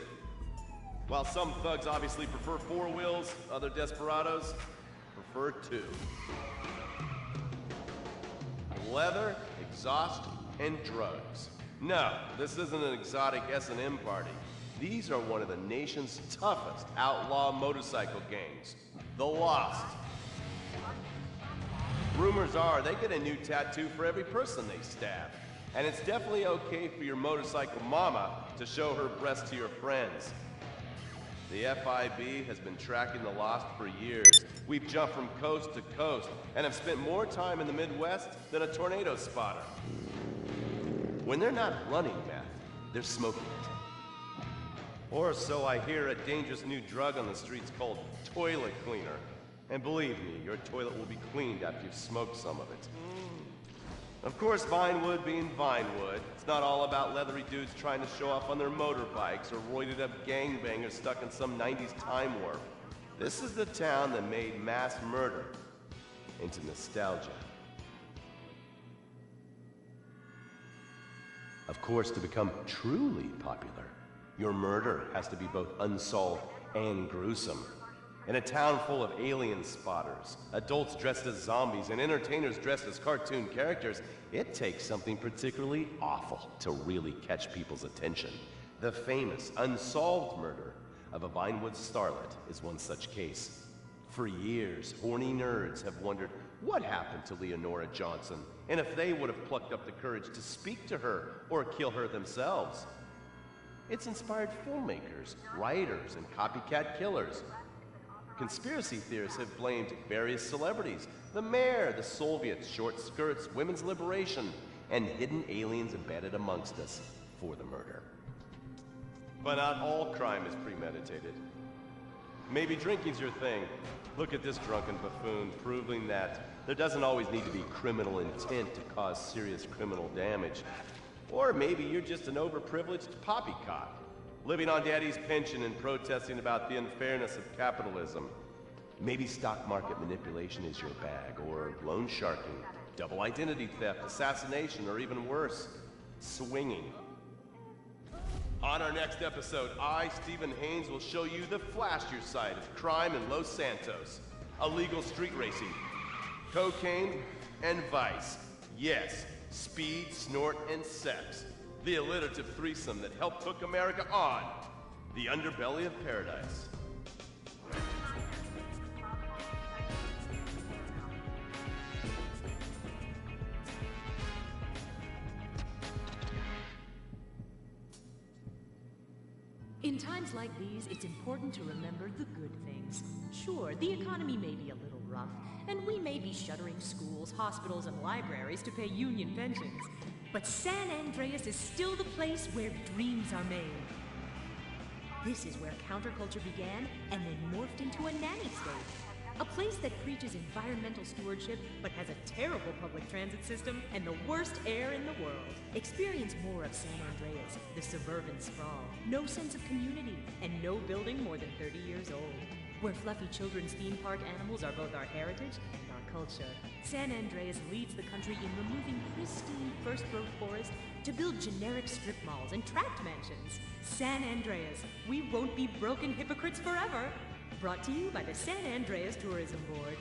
While some thugs obviously prefer four wheels, other desperados prefer two. Leather, exhaust, and drugs. No, this isn't an exotic S&M party. These are one of the nation's toughest outlaw motorcycle gangs, the Lost. Rumors are they get a new tattoo for every person they stab. And it's definitely okay for your motorcycle mama to show her breasts to your friends. The FIB has been tracking the Lost for years. We've jumped from coast to coast and have spent more time in the Midwest than a tornado spotter. When they're not running meth, they're smoking it. Or so I hear, a dangerous new drug on the streets called toilet cleaner. And believe me, your toilet will be cleaned after you've smoked some of it. Of course, Vinewood being Vinewood, it's not all about leathery dudes trying to show off on their motorbikes or roided up gangbangers stuck in some 90s time warp. This is the town that made mass murder into nostalgia. Of course, to become truly popular, your murder has to be both unsolved and gruesome. In a town full of alien spotters, adults dressed as zombies, and entertainers dressed as cartoon characters, it takes something particularly awful to really catch people's attention. The famous, unsolved murder of a Vinewood starlet is one such case. For years, horny nerds have wondered what happened to Leonora Johnson, and if they would have plucked up the courage to speak to her or kill her themselves. It's inspired filmmakers, writers, and copycat killers. Conspiracy theorists have blamed various celebrities, the mayor, the Soviets, short skirts, women's liberation, and hidden aliens embedded amongst us for the murder. But not all crime is premeditated. Maybe drinking's your thing. Look at this drunken buffoon, proving that there doesn't always need to be criminal intent to cause serious criminal damage. Or maybe you're just an overprivileged poppycock, living on daddy's pension and protesting about the unfairness of capitalism. Maybe stock market manipulation is your bag, or loan sharking, double identity theft, assassination, or even worse, swinging. On our next episode, I, Stephen Haynes, will show you the flashier side of crime in Los Santos. Illegal street racing, cocaine, and vice. Yes, speed, snort, and sex. The alliterative threesome that helped hook America on the underbelly of paradise. In times like these, it's important to remember the good things. Sure, the economy may be a little rough, and we may be shuttering schools, hospitals, and libraries to pay union pensions. But San Andreas is still the place where dreams are made. This is where counterculture began and then morphed into a nanny state. A place that preaches environmental stewardship but has a terrible public transit system and the worst air in the world. Experience more of San Andreas, the suburban sprawl. No sense of community and no building more than 30 years old. Where fluffy children's theme park animals are both our heritage and our culture. San Andreas leads the country in removing pristine first-growth forest to build generic strip malls and tract mansions. San Andreas, we won't be broken hypocrites forever. Brought to you by the San Andreas Tourism Board.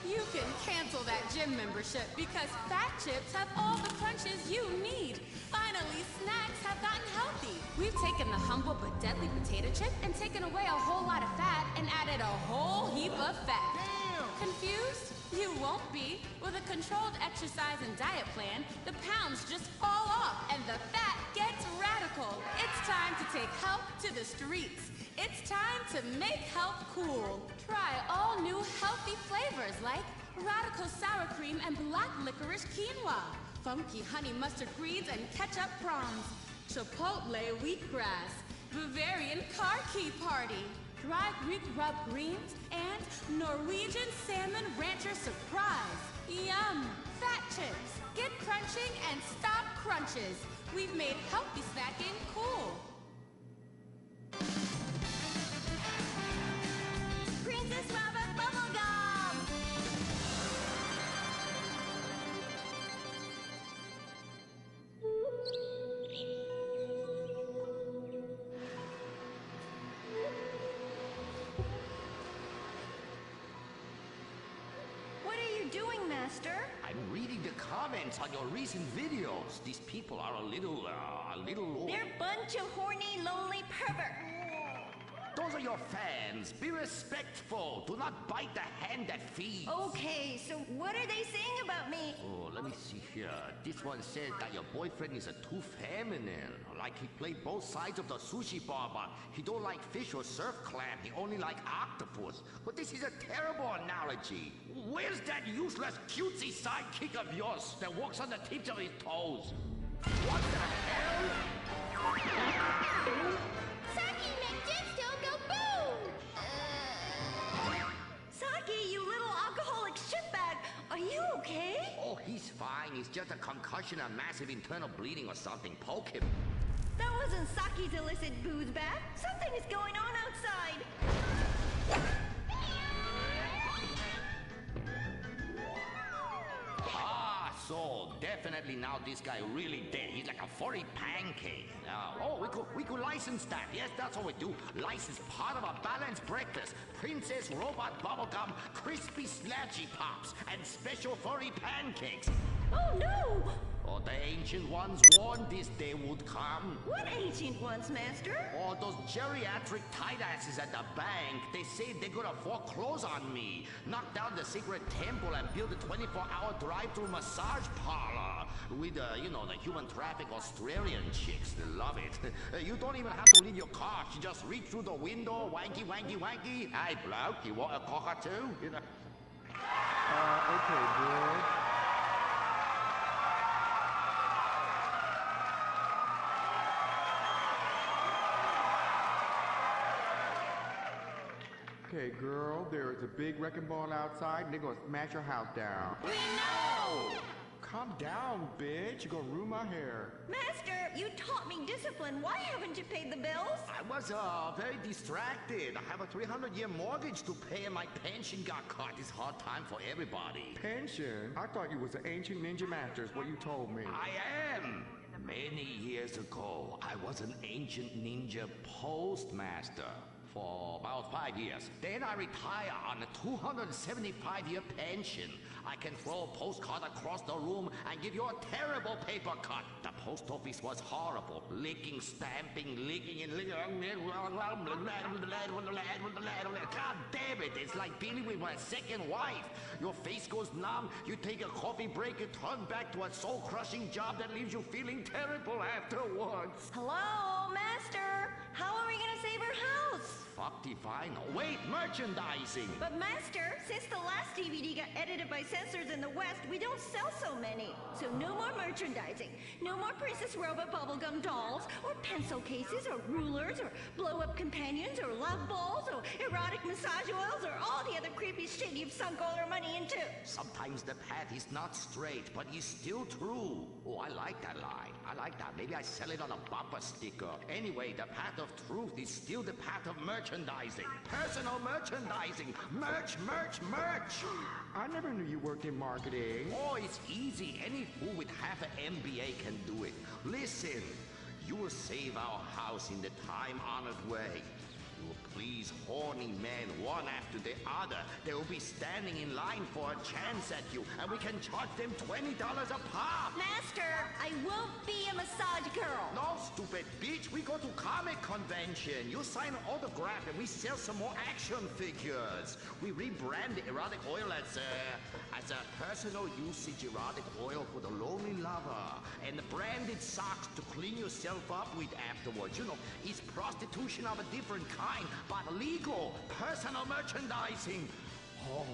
You can cancel that gym membership because Fat Chips have all the crunches you need. Finally, snacks have gotten healthy. We've taken the humble but deadly potato chip and taken away a whole lot of fat and added a whole heap of fat. Damn! Confused? You won't be. With a controlled exercise and diet plan, the pounds just fall off and the fat gets radical. It's time to take health to the streets. It's time to make health cool. Try all new healthy flavors like radical sour cream and black licorice quinoa, funky honey mustard greens and ketchup prawns, chipotle wheatgrass, Bavarian car key party, dry Greek rub greens, and Norwegian salmon rancher surprise. Yum! Fat Chips. Get crunching and stop crunches. We've made healthy snacking cool. Princess Rabbit Bubblegum! What are you doing, Master? I'm reading the comments on your recent videos. These people are a little... They're a bunch of horny, lonely perverts. Those are your fans. Be respectful. Do not bite the hand that feeds. Okay, so what are they saying about me? Oh, let me see here. This one said that your boyfriend is too feminine. Like he played both sides of the sushi bar, but he don't like fish or surf clam. He only like octopus. But this is a terrible analogy. Where's that useless cutesy sidekick of yours that walks on the tips of his toes? What the hell? Saki, make Gemstone go boom! Saki, you little alcoholic shitbag, are you okay? Oh, he's fine. He's just a concussion, a massive internal bleeding or something. Poke him. That wasn't Saki's illicit booze bag. Something is going on outside. Ah, so definitely now this guy really dead. He's like a furry pancake. Oh, we could license that. Yes, that's what we do. License part of a balanced breakfast. Princess Robot Bubblegum, crispy slashy pops, and special furry pancakes. Oh no! Oh, the ancient ones warned this day would come. What ancient ones, Master? Oh, those geriatric tight asses at the bank. They say they're gonna foreclose on me, knock down the secret temple, and build a 24-hour drive-through massage parlor with, you know, the human traffic Australian chicks. They love it. You don't even have to leave your car. You just reach through the window, wanky, wanky, wanky. Hey, bloke, you want a cockatoo? You know. Okay, good. Okay, girl, there is a big wrecking ball outside, and they're gonna smash your house down. We know! Calm down, bitch. You're gonna ruin my hair. Master, you taught me discipline. Why haven't you paid the bills? I was very distracted. I have a 300-year mortgage to pay, and my pension got cut. It's hard time for everybody. Pension? I thought you was an ancient ninja master, is what you told me. I am. Many years ago, I was an ancient ninja postmaster for about 5 years. Then I retire on a 275-year pension. I can throw a postcard across the room and give you a terrible paper cut. The post office was horrible. Licking, stamping, licking, and licking. God damn it. It's like dealing with my second wife. Your face goes numb, you take a coffee break and turn back to a soul-crushing job that leaves you feeling terrible afterwards. Hello, Master? How are we gonna save our house? Fuck Divine. Oh, wait, merchandising. But Master, since the last DVD got edited by censors in the West, we don't sell so many. So no more merchandising. No more Princess Robot bubblegum dolls, or pencil cases, or rulers, or blow-up companions, or love balls, or erotic massage oils, or all the other creepy shit you've sunk all our money into. Sometimes the path is not straight, but is still true. Oh, I like that line. I like that. Maybe I sell it on a bumper sticker. Anyway, the path of truth is still the path of merchandising. Personal merchandising. Merch, merch, merch. I never knew you worked in marketing. Oh, it's easy. Any fool with half an MBA can do it. Listen, you will save our house in the time-honored way. You will please horny men one after the other. They will be standing in line for a chance at you, and we can charge them $20 a pop. Master, I won't be a massage girl. No, stupid bitch. We go to comic convention. You sign an autograph, and we sell some more action figures. We rebrand the erotic oil as a personal usage erotic oil for the lonely lover, and the branded socks to clean yourself up with afterwards. You know, it's prostitution of a different kind, but legal. Personal merchandising. Oh,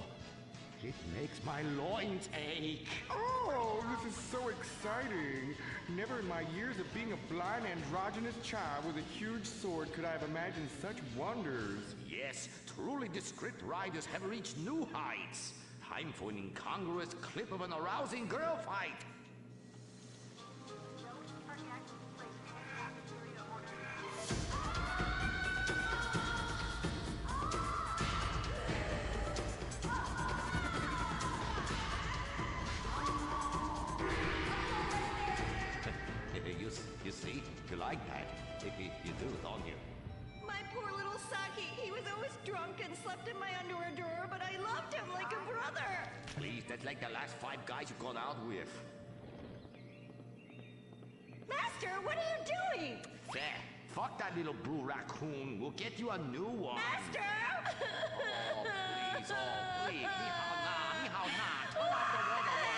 it makes my loins ache. Oh, this is so exciting. Never in my years of being a blind androgynous child with a huge sword could I have imagined such wonders. Yes, truly the script writers have reached new heights. Time for an incongruous clip of an arousing girl fight. You see? You like that? You do, don't you? My poor little Saki. He was always drunk and slept in my underwear drawer, but I loved him like a brother. Please, that's like the last 5 guys you've gone out with. Master, what are you doing? There. Fuck that little blue raccoon. We'll get you a new one. Master! Oh, please. Oh, please. Ni hao na. Ni hao na. Turn off the water.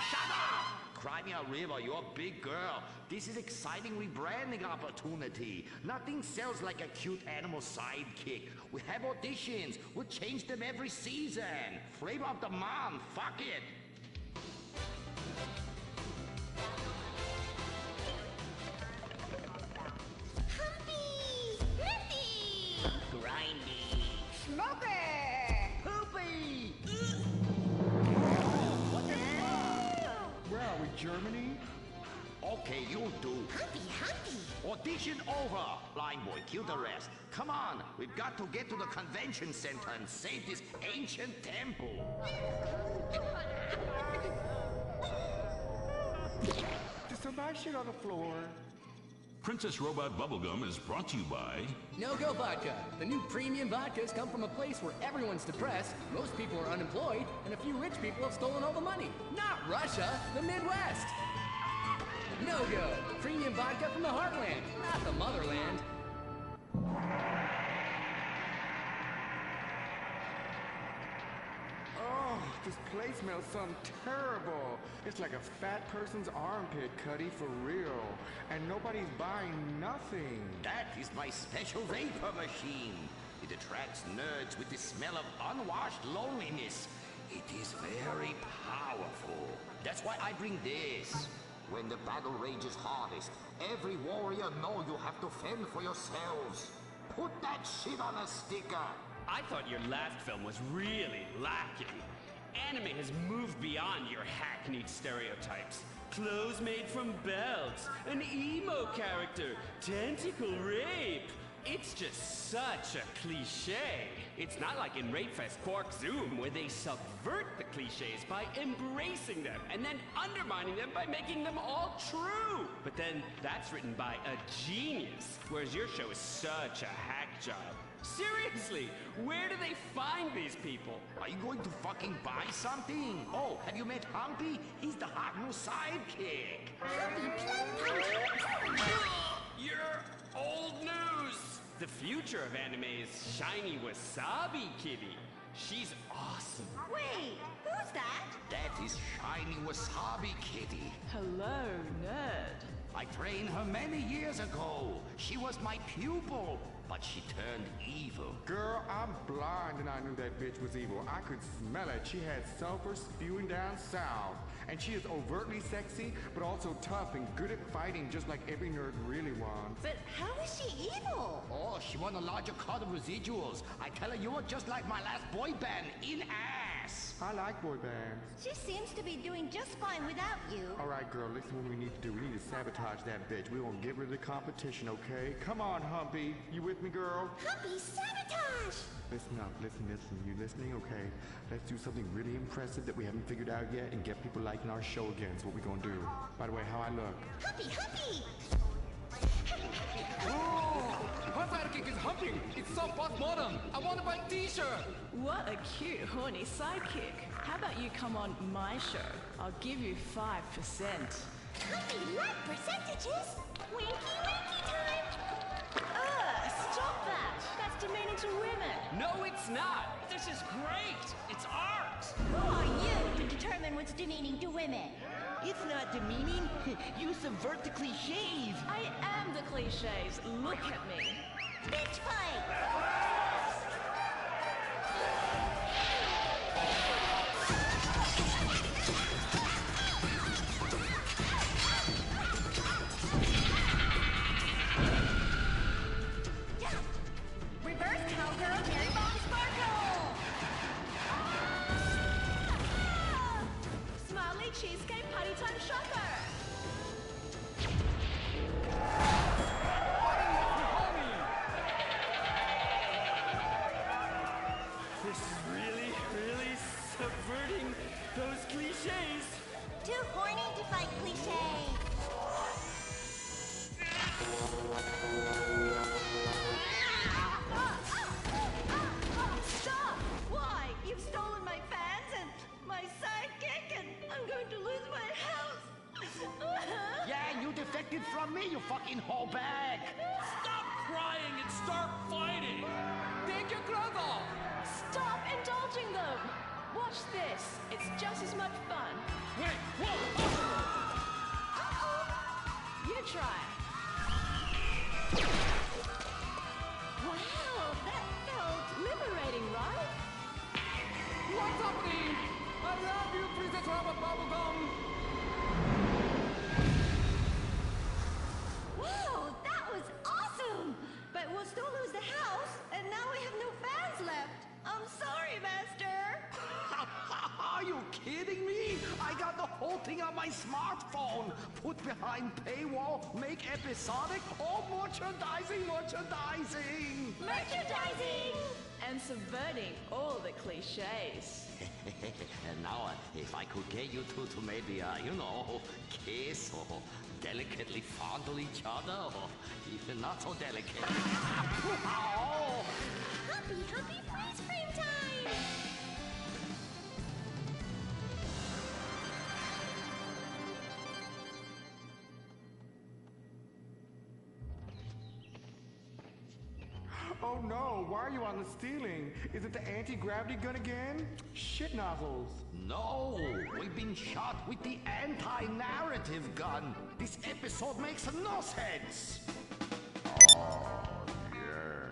Shut up! Cry me a river. You're a big girl. This is exciting rebranding opportunity. Nothing sells like a cute animal sidekick. We have auditions. We'll change them every season. Flavor of the month. Fuck it. Humpy! Nifty! Grindy. Smoky! Poopy! Where are we, Germany? Okay, you'll do. Humpy, Humpy! Audition over. Blind boy, kill the rest. Come on, we've got to get to the convention center and save this ancient temple. Did somebody shit on the floor? Princess Robot Bubblegum is brought to you by... No-Go Vodka. The new premium vodkas come from a place where everyone's depressed, most people are unemployed, and a few rich people have stolen all the money. Not Russia, the Midwest. No-Go. Premium vodka from the heartland, not the motherland. Oh, this place smells something terrible. It's like a fat person's armpit, Cuddy, for real. And nobody's buying nothing. That is my special vapor machine. It attracts nerds with the smell of unwashed loneliness. It is very powerful. That's why I bring this. When the battle rages hardest, every warrior know you have to fend for yourselves. Put that shit on a sticker. I thought your last film was really lacking. Anime has moved beyond your hackneyed stereotypes. Clothes made from belts, an emo character, tentacle rape. It's just such a cliche. It's not like in Rapefest Quark Zoom, where they subvert the cliches by embracing them and then undermining them by making them all true. But then that's written by a genius, whereas your show is such a hack job. Seriously, where do they find these people? Are you going to fucking buy something? Oh, have you met Humpy? He's the hot new sidekick. Humpy Plum Pumpkin! You're old news! The future of anime is shiny wasabi kitty. She's awesome. Wait, who's that? That is Shiny Wasabi Kitty. Hello, nerd. I trained her many years ago. She was my pupil, but she turned evil. Girl, I'm blind and I knew that bitch was evil. I could smell it. She had sulfur spewing down south. And she is overtly sexy, but also tough and good at fighting, just like every nerd really wants. But how is she evil? Oh, she won a larger cut of residuals. I tell her you are just like my last boy band, in ass. I like boy bands. She seems to be doing just fine without you. All right, girl, listen what we need to do. We need to sabotage that bitch. We won't give her the competition, okay? Come on, Humpy. You with me, girl? Humpy, sabotage! Listen up, listen. You listening? Okay. Let's do something really impressive that we haven't figured out yet and get people liking our show again. That's what we're gonna do. By the way, how I look? Humpy, Humpy! Her sidekick is humping! It's so postmodern! I want to buy a t-shirt! What a cute, horny sidekick. How about you come on my show? I'll give you 5%. Humpy, like percentages? Winky, winky time! Stop that! That's demeaning to women. No, it's not. This is great. It's art. Who are you to determine what's demeaning to women? It's not demeaning. You subvert the cliches. I am the cliches. Look at me. Bitch fight! Reverse cowgirl, Mary Bomb Sparkle! Smiley cheesecake party time shocker. This is really, really subverting those cliches. Too horny to fight cliches. Stop! Why? You've stolen my fans and my sidekick, and I'm going to lose my house. Yeah, you defected from me, you fucking whole bag. Stop crying and start fighting. Take your clothes off! Stop indulging them. Watch this. It's just as much fun. Wait, whoa! You try. Wow, that felt liberating, right? What's happening? I love you, Princess Robert Bubblegum! Whoa, that was awesome! But we'll still lose the house, and now we have no fans left. I'm sorry, Master. Are you kidding me? I got the whole thing on my smartphone. Put behind paywall, make episodic, all merchandising. Merchandising! And subverting all the cliches. And now, if I could get you two to maybe, kiss or delicately fondle each other, or even not so delicate. Oh! Humpy, Humpy, freeze frame time! Oh no, why are you on the ceiling? Is it the anti-gravity gun again? Shit nozzles. No, we've been shot with the anti-narrative gun. This episode makes no sense. Oh, yeah.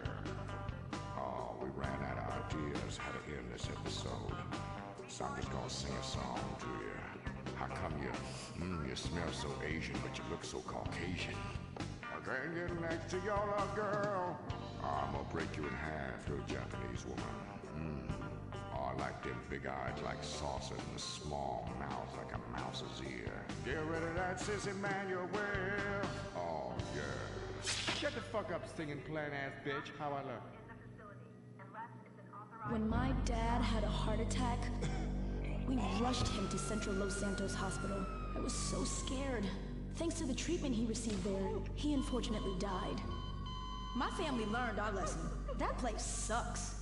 Oh, we ran out of ideas how to end this episode. So I'm just gonna sing a song to you. How come you smell so Asian, but you look so Caucasian? I can't get next to your love, girl. I'm gonna break you in half to a Japanese woman. Oh, I like them big eyes like saucer and the small mouth like a mouse's ear. Get rid of that sissy man, you will. Oh, yeah. Shut the fuck up, singing plan-ass bitch. How I look? When my dad had a heart attack, we rushed him to Central Los Santos Hospital. I was so scared. Thanks to the treatment he received there, he unfortunately died. My family learned our lesson. That place sucks.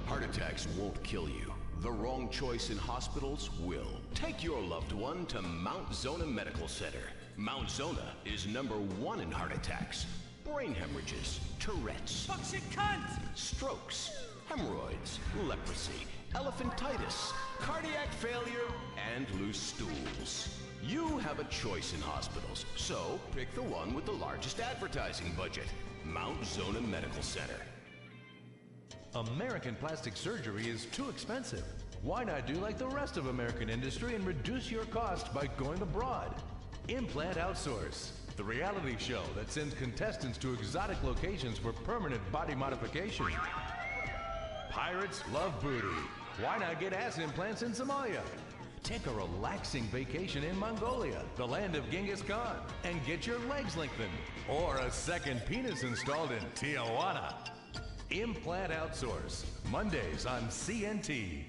Heart attacks won't kill you. The wrong choice in hospitals will. Take your loved one to Mount Zona Medical Center. Mount Zona is #1 in heart attacks. brain hemorrhages, Tourette's, Fuck shit cunt! strokes, hemorrhoids, leprosy, elephantitis, cardiac failure, and loose stools. You have a choice in hospitals, so pick the one with the largest advertising budget. Mount Zona Medical Center. American plastic surgery is too expensive. Why not do like the rest of American industry and reduce your cost by going abroad? Implant Outsource, the reality show that sends contestants to exotic locations for permanent body modification. Pirates love booty. Why not get ass implants in Somalia? Take a relaxing vacation in Mongolia, the land of Genghis Khan, and get your legs lengthened. Or a second penis installed in Tijuana. Implant Outsource, Mondays on CNT.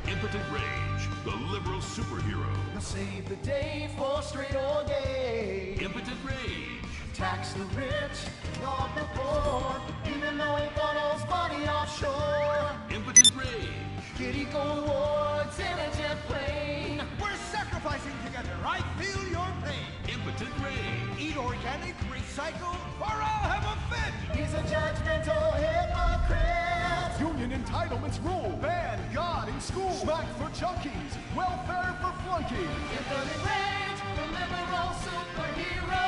Impotent Rage, the liberal superhero. Save the day for straight or gay. Impotent Rage. Tax the rich, rob the poor, even though he funnels money offshore. Impotent Rage. Kid Eco Awards in a jet plane. We're sacrificing together. I feel your pain. Impotent Rage. Eat organic, recycle, or I'll have a fit. He's a judgmental hypocrite. Union entitlements rule. Ban God in school. Smack for junkies. Welfare for flunkies. Impotent Rage, the liberal superhero.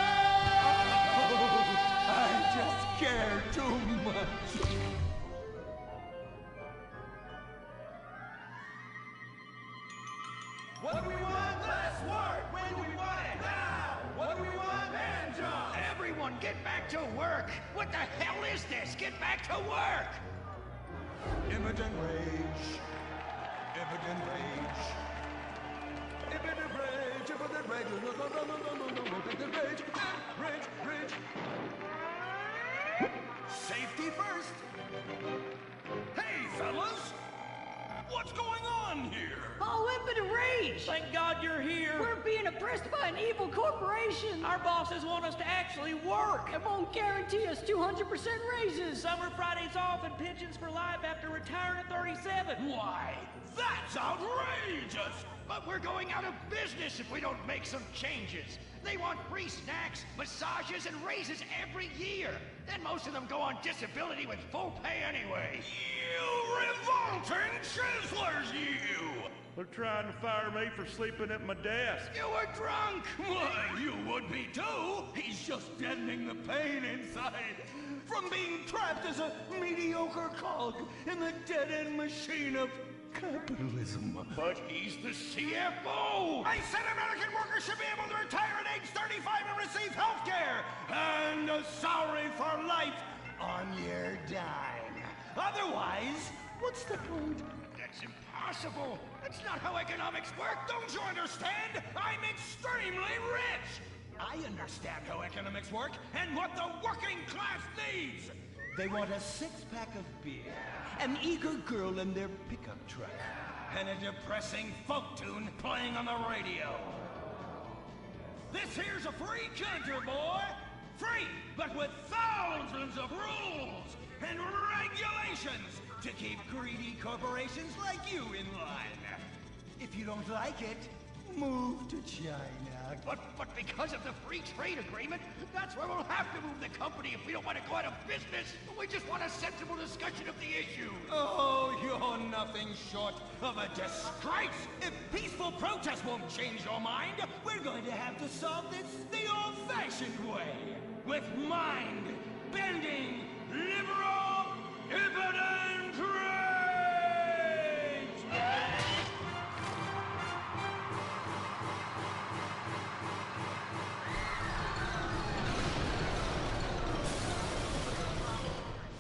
I just care too much. What do we want? Less work. When do we want it? Now. What do we want? Hand jobs. Everyone, get back to work! What the hell is this? Get back to work! Impotent Rage. Impotent Rage. Impotent Rage. Impotent Rage. Impotent Rage. Rage. Rage. Safety first. Hey, fellas! What's going on here? Oh, Impotent Rage! Thank God you're here. We're being oppressed by an evil corporation. Our bosses want us to actually work. It won't guarantee us 200% raises. Summer Fridays off and pensions for life after retiring at 37. Why? That's outrageous! But we're going out of business if we don't make some changes. They want free snacks, massages, and raises every year. And most of them go on disability with full pay anyway. You revolting chiselers, you! They're trying to fire me for sleeping at my desk. You were drunk! Why, you would be too! He's just deadening the pain inside from being trapped as a mediocre cog in the dead-end machine of capitalism. But he's the CFO! I said American workers should be able to retire at age 35 and receive health care! And a salary for life on your dime. Otherwise, what's the point? That's impossible. That's not how economics work. Don't you understand? I'm extremely rich! I understand how economics work and what the working class needs! They want a six-pack of beer, an eager girl in their pickup truck, and a depressing folk tune playing on the radio. This here's a free country, boy! Free, but with thousands of rules and regulations to keep greedy corporations like you in line. If you don't like it, move to China. But because of the free trade agreement, that's where we'll have to move the company if we don't want to go out of business. We just want a sensible discussion of the issue. Oh, you're nothing short of a disgrace. If peaceful protest won't change your mind, we're going to have to solve this the old-fashioned way. With mind-bending, liberal, impotent rage!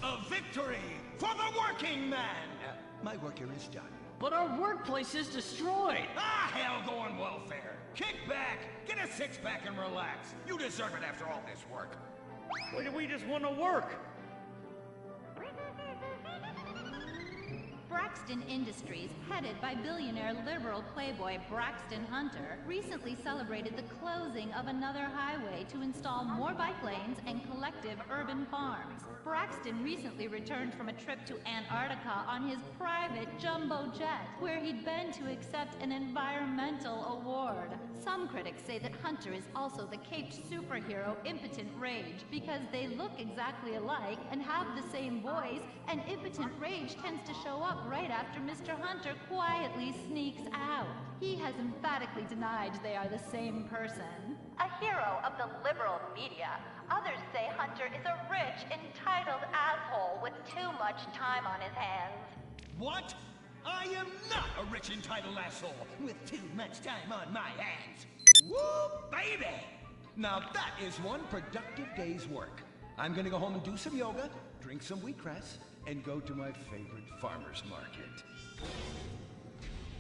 A victory for the working man! My work here is done. But our workplace is destroyed. Ah, hell, go on welfare. Kick back, get a six-pack and relax. You deserve it after all this work. We just want to work. Breakfast Braxton Industries, headed by billionaire liberal playboy Braxton Hunter, recently celebrated the closing of another highway to install more bike lanes and collective urban farms. Braxton recently returned from a trip to Antarctica on his private jumbo jet, where he'd been to accept an environmental award. Some critics say that Hunter is also the caped superhero Impotent Rage because they look exactly alike and have the same voice, and Impotent Rage tends to show up right after Mr. Hunter quietly sneaks out. He has emphatically denied they are the same person. A hero of the liberal media, others say Hunter is a rich, entitled asshole with too much time on his hands. What? I am not a rich, entitled asshole with too much time on my hands. Woo, baby! Now that is one productive day's work. I'm gonna go home and do some yoga, drink some wheatgrass, and go to my favorite farmer's market.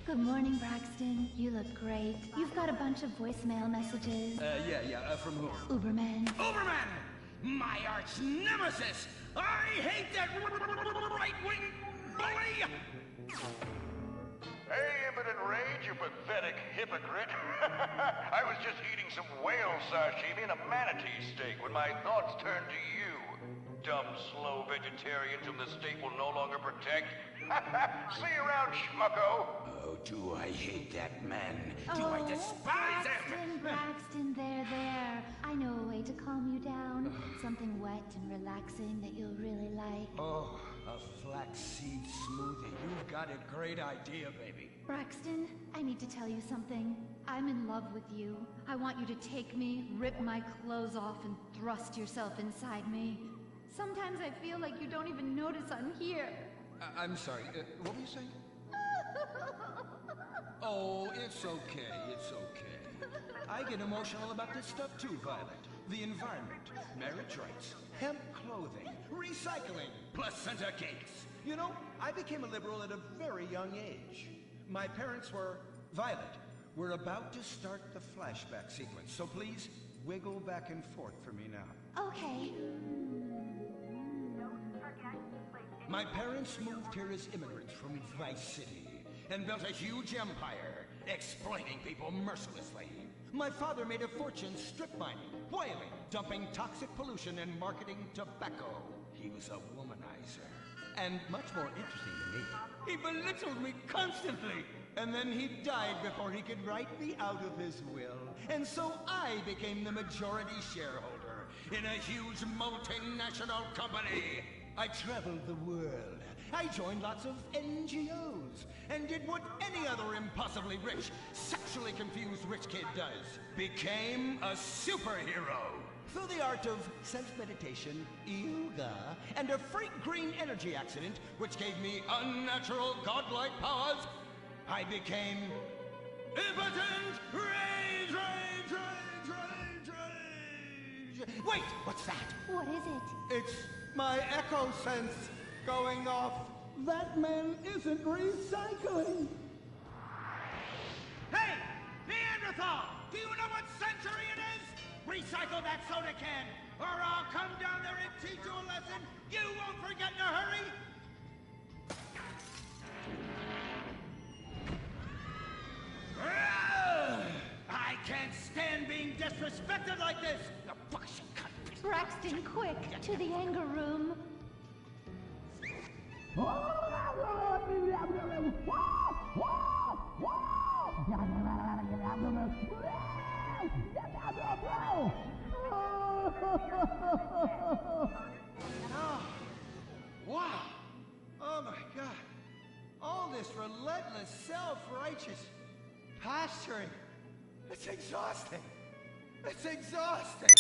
Good morning, Braxton. You look great. You've got a bunch of voicemail messages. From whom? Uberman. Uberman! My arch nemesis! I hate that right-wing bully! Hey, Impotent Rage, you pathetic hypocrite. I was just eating some whale sashimi and a manatee steak when my thoughts turned to you. Dumb, slow vegetarians whom the state will no longer protect. See you around, schmucko. Oh, do I hate that man? Do I despise him? Braxton, there. I know a way to calm you down. Something wet and relaxing that you'll really like. Oh, a flaxseed smoothie. You've got a great idea, baby. Braxton, I need to tell you something. I'm in love with you. I want you to take me, rip my clothes off, and thrust yourself inside me. Sometimes I feel like you don't even notice I'm here. I'm sorry, what were you saying? Oh, it's okay. I get emotional about this stuff too, Violet. The environment, marriage rights, hemp clothing, recycling, placenta cakes. You know, I became a liberal at a very young age. My parents were... Violet, we're about to start the flashback sequence, so please wiggle back and forth for me now. Okay. My parents moved here as immigrants from Vice City and built a huge empire, exploiting people mercilessly. My father made a fortune strip mining, whaling, dumping toxic pollution, and marketing tobacco. He was a womanizer. And much more interesting to me, he belittled me constantly. And then he died before he could write me out of his will. And so I became the majority shareholder in a huge multinational company. I traveled the world. I joined lots of NGOs and did what any other impossibly rich, sexually confused rich kid does. Became a superhero. Through the art of self-meditation, yoga, and a freak green energy accident, which gave me unnatural godlike powers, I became Impotent Rage! Wait, what's that? What is it? It's my echo sense going off. That man isn't recycling. Hey, Neanderthal! Do you know what century it is? Recycle that soda can, or I'll come down there and teach you a lesson you won't forget in a hurry! I can't stand being disrespected like this! Braxton, quick! To the anger room. Wow! Oh my God! All this relentless, self-righteous posturing. It's exhausting. It's exhausting.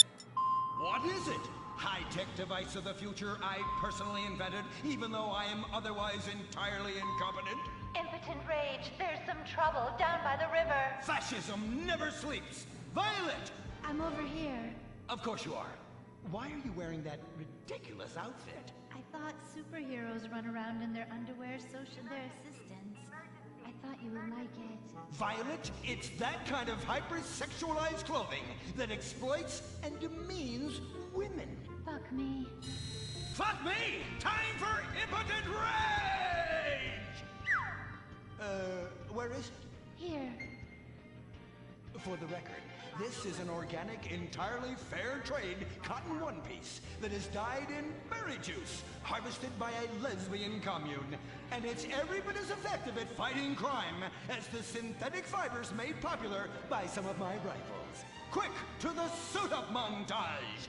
What is it? High-tech device of the future I personally invented, even though I am otherwise entirely incompetent? Impotent Rage, there's some trouble down by the river. Fascism never sleeps. Violet! I'm over here. Of course you are. Why are you wearing that ridiculous outfit? I thought superheroes run around in their underwear, so should their assistants. I thought you would like it. Violet, it's that kind of hypersexualized clothing that exploits and demeans women. Fuck me. Fuck me! Time for Impotent Rage! where is it? Here. For the record, this is an organic, entirely fair trade cotton one piece that is dyed in berry juice, harvested by a lesbian commune. And it's every bit as effective at fighting crime as the synthetic fibers made popular by some of my rivals. Quick, to the suit-up montage!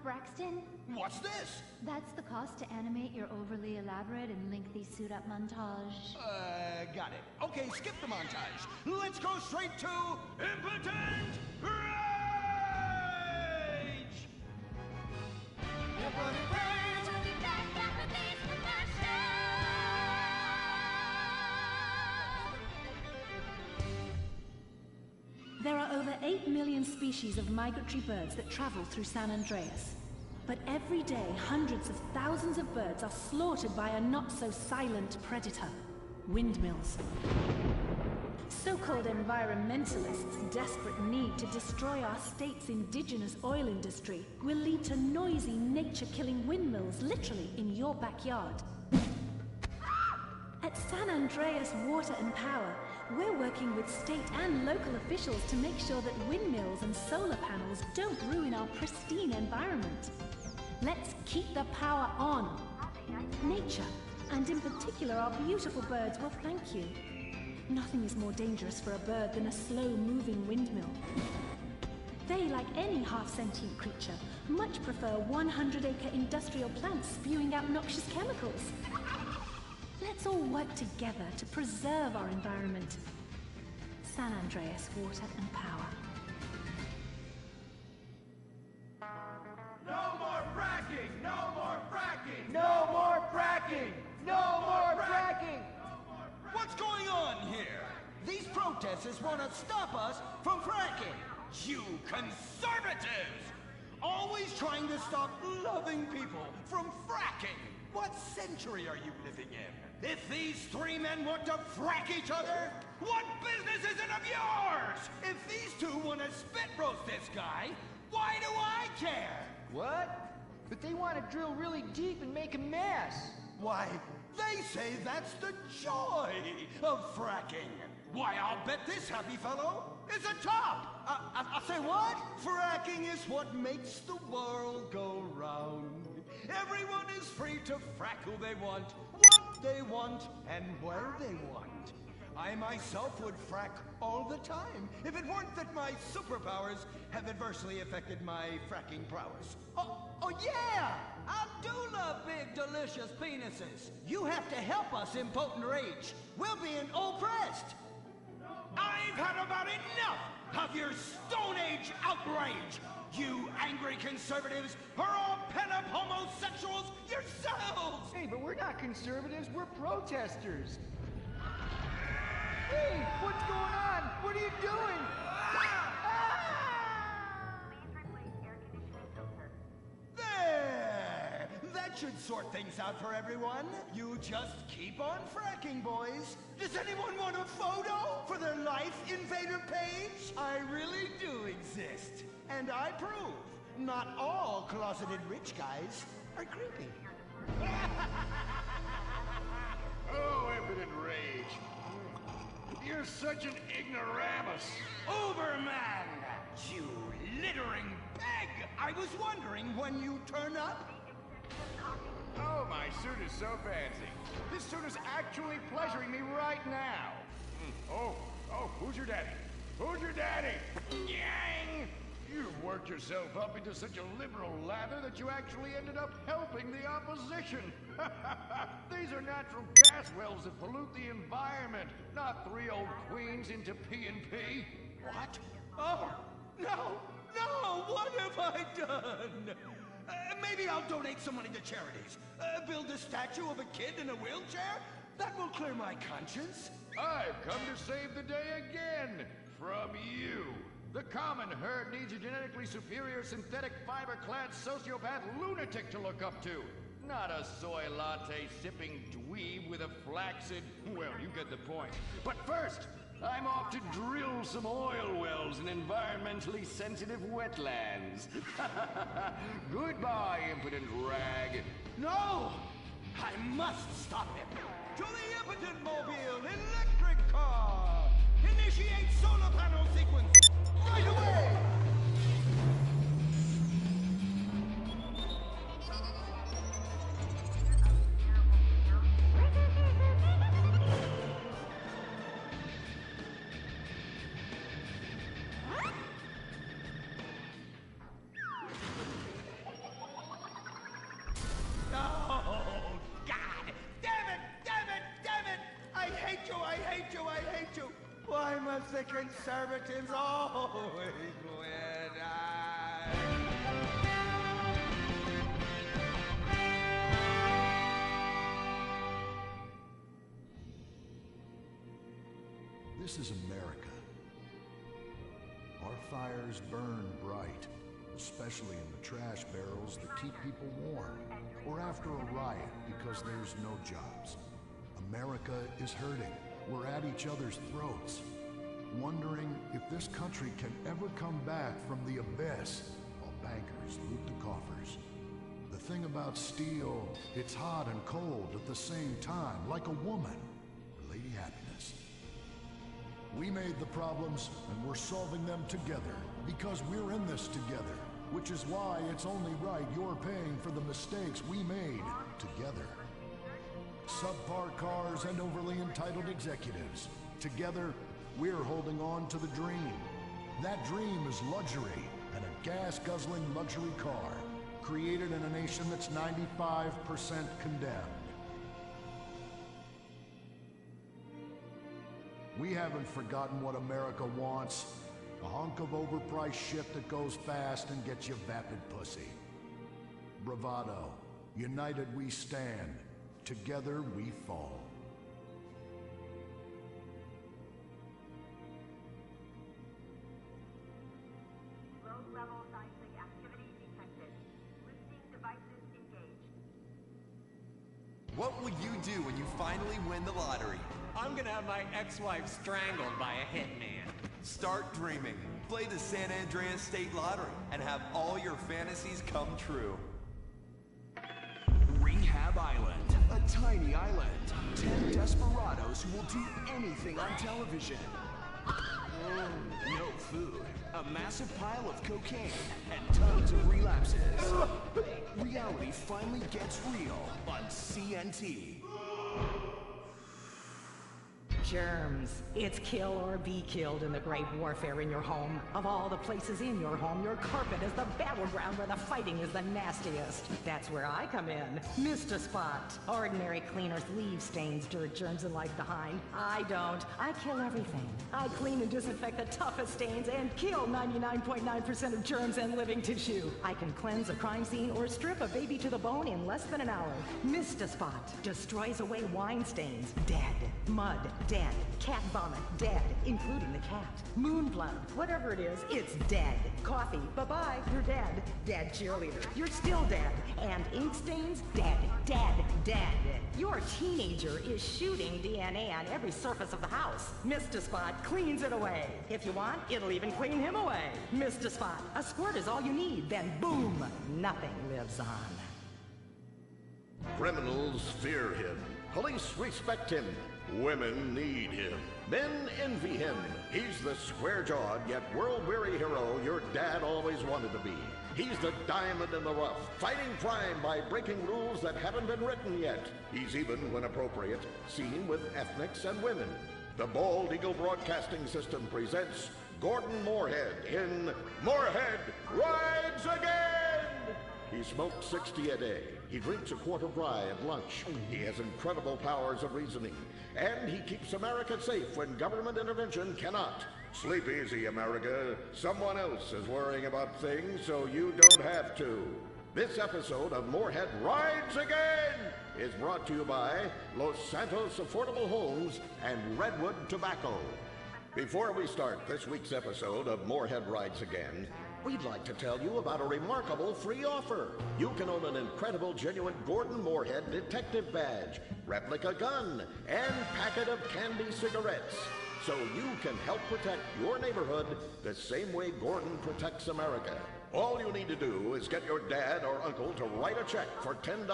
Braxton? What's this? That's the cost to animate your overly elaborate and lengthy suit-up montage. Got it. Okay, skip the montage. Let's go straight to Impotent Rage! Impotent Rage! There are over 8 million species of migratory birds that travel through San Andreas. But every day, hundreds of thousands of birds are slaughtered by a not-so-silent predator, windmills. So-called environmentalists' desperate need to destroy our state's indigenous oil industry will lead to noisy, nature-killing windmills literally in your backyard. At San Andreas Water and Power, we're working with state and local officials to make sure that windmills and solar panels don't ruin our pristine environment. Let's keep the power on. Nature, and in particular our beautiful birds, will thank you. Nothing is more dangerous for a bird than a slow-moving windmill. They, like any half-sentient creature, much prefer 100-acre industrial plants spewing out noxious chemicals. Let's all work together to preserve our environment. San Andreas Water and Power. No more fracking! No more fracking! No more fracking! No more fracking! What's going on here? These protesters want to stop us from fracking. You conservatives! Always trying to stop loving people from fracking. What century are you living in? If these three men want to frack each other, what business is it of yours? If these two want to spit roast this guy, why do I care? What? But they want to drill really deep and make a mess. Why, they say that's the joy of fracking. Why, I'll bet this happy fellow is a top. I say what? Fracking is what makes the world go round. Everyone is free to frack who they want, what they want, and where they want. I myself would frack all the time if it weren't that my superpowers have adversely affected my fracking prowess. Oh yeah! I do love big, delicious penises. You have to help us, Impotent Rage. We're being oppressed. I've had about enough of your Stone Age outrage. You angry conservatives are all pent-up homosexuals yourselves! Hey, but we're not conservatives, we're protesters. Hey, what's going on? What are you doing? There! That should sort things out for everyone. You just keep on fracking, boys. Does anyone want a photo for their Life Invader page? I really do exist. And I prove not all closeted rich guys are creepy. Oh, Impotent Rage. You're such an ignoramus. Uberman! You littering peg! I was wondering when you turn up. Oh, my suit is so fancy. This suit is actually pleasuring me right now. Oh, who's your daddy? Who's your daddy? Yang! You've worked yourself up into such a liberal lather that you actually ended up helping the opposition. These are natural gas wells that pollute the environment, not three old queens into P&P. What? Oh, no! What have I done? Maybe I'll donate some money to charities. Build a statue of a kid in a wheelchair? That will clear my conscience. I've come to save the day again. From you. The common herd needs a genetically superior synthetic fiber-clad sociopath lunatic to look up to. Not a soy latte sipping dweeb with a flaccid... Well, you get the point. But first, I'm off to drill some oil wells in environmentally sensitive wetlands. Goodbye, impotent rag. No! I must stop him. To the impotent mobile electric car! Initiate solar panel sequence right away! Why must the conservatives always win? This is America. Our fires burn bright, especially in the trash barrels that keep people warm, or after a riot because there's no jobs. America is hurting. We're at each other's throats, wondering if this country can ever come back from the abyss while bankers loot the coffers. The thing about steel, it's hot and cold at the same time, like a woman, or Lady Happiness. We made the problems, and we're solving them together, because we're in this together, which is why it's only right you're paying for the mistakes we made together. Subpar cars and overly entitled executives. Together, we're holding on to the dream. That dream is luxury, and a gas-guzzling luxury car, created in a nation that's 95% condemned. We haven't forgotten what America wants. A hunk of overpriced shit that goes fast and gets you vapid pussy. Bravado. United we stand. Together we fall. Low-level seismic activity detected. Listening devices engaged. What will you do when you finally win the lottery? I'm gonna have my ex-wife strangled by a hitman. Start dreaming. Play the San Andreas State Lottery and have all your fantasies come true. Rehab Island, a tiny island. 10 desperados who will do anything on television. No food, a massive pile of cocaine, and tons of relapses. Reality finally gets real on CNT. Germs. It's kill or be killed in the great warfare in your home. Of all the places in your home, your carpet is the battleground where the fighting is the nastiest. That's where I come in. Mr. Spot. Ordinary cleaners leave stains, dirt, germs, and life behind. I don't. I kill everything. I clean and disinfect the toughest stains and kill 99.9% of germs and living tissue. I can cleanse a crime scene or strip a baby to the bone in less than an hour. Mr. Spot destroys away wine stains. Dead. Mud. Dead. Cat vomit, dead, including the cat. Moon blood, whatever it is, it's dead. Coffee, bye-bye, you're dead. Dead cheerleader, you're still dead. And ink stains, dead, dead, dead. Your teenager is shooting DNA on every surface of the house. Mr. Spot cleans it away. If you want, it'll even clean him away. Mr. Spot, a squirt is all you need, then boom, nothing lives on. Criminals fear him. Police respect him. Women need him. Men envy him. He's the square-jawed yet world-weary hero your dad always wanted to be. He's the diamond in the rough, fighting crime by breaking rules that haven't been written yet. He's even, when appropriate, seen with ethnics and women. The Bald Eagle Broadcasting System presents Gordon Moorhead in Moorhead Rides Again! He smokes 60 a day. He drinks a quart of rye at lunch. He has incredible powers of reasoning. And he keeps America safe when government intervention cannot. Sleep easy, America. Someone else is worrying about things so you don't have to. This episode of Moorhead Rides Again is brought to you by Los Santos Affordable Homes and Redwood Tobacco. Before we start this week's episode of Moorhead Rides Again, we'd like to tell you about a remarkable free offer. You can own an incredible, genuine Gordon Moorhead detective badge, replica gun, and packet of candy cigarettes. So you can help protect your neighborhood the same way Gordon protects America. All you need to do is get your dad or uncle to write a check for $10.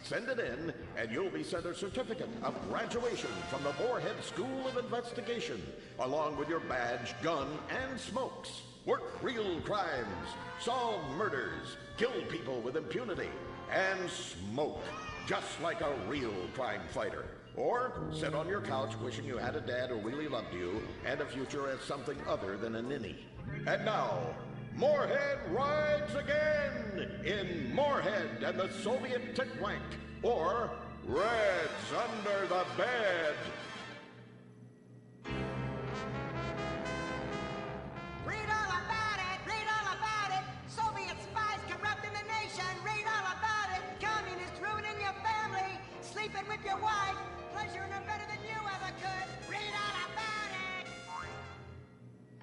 Send it in, and you'll be sent a certificate of graduation from the Moorhead School of Investigation, along with your badge, gun, and smokes. Work real crimes, solve murders, kill people with impunity, and smoke, just like a real crime fighter. Or sit on your couch wishing you had a dad who really loved you and a future as something other than a ninny. And now, Moorhead rides again in Moorhead and the Soviet Titwank, or Reds Under the Bed. Read all about it! Read all about it! Soviet spies corrupting the nation! Read all about it! Communists ruining your family! Sleeping with your wife! Pleasuring her better than you ever could! Read all about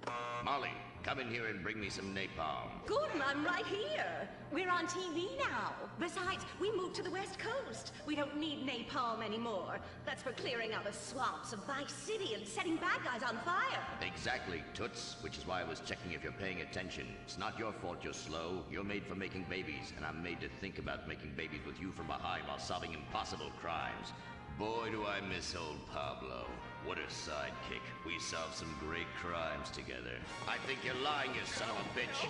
it! Molly, come in here and bring me some napalm. Gordon, I'm right here. We're on TV now. Besides, we moved to the West Coast. We don't need napalm anymore. That's for clearing out the swamps of Vice City and setting bad guys on fire. Exactly, Toots, which is why I was checking if you're paying attention. It's not your fault you're slow. You're made for making babies, and I'm made to think about making babies with you from behind while solving impossible crimes. Boy, do I miss old Pablo. What a sidekick. We solved some great crimes together. I think you're lying, you son of a bitch.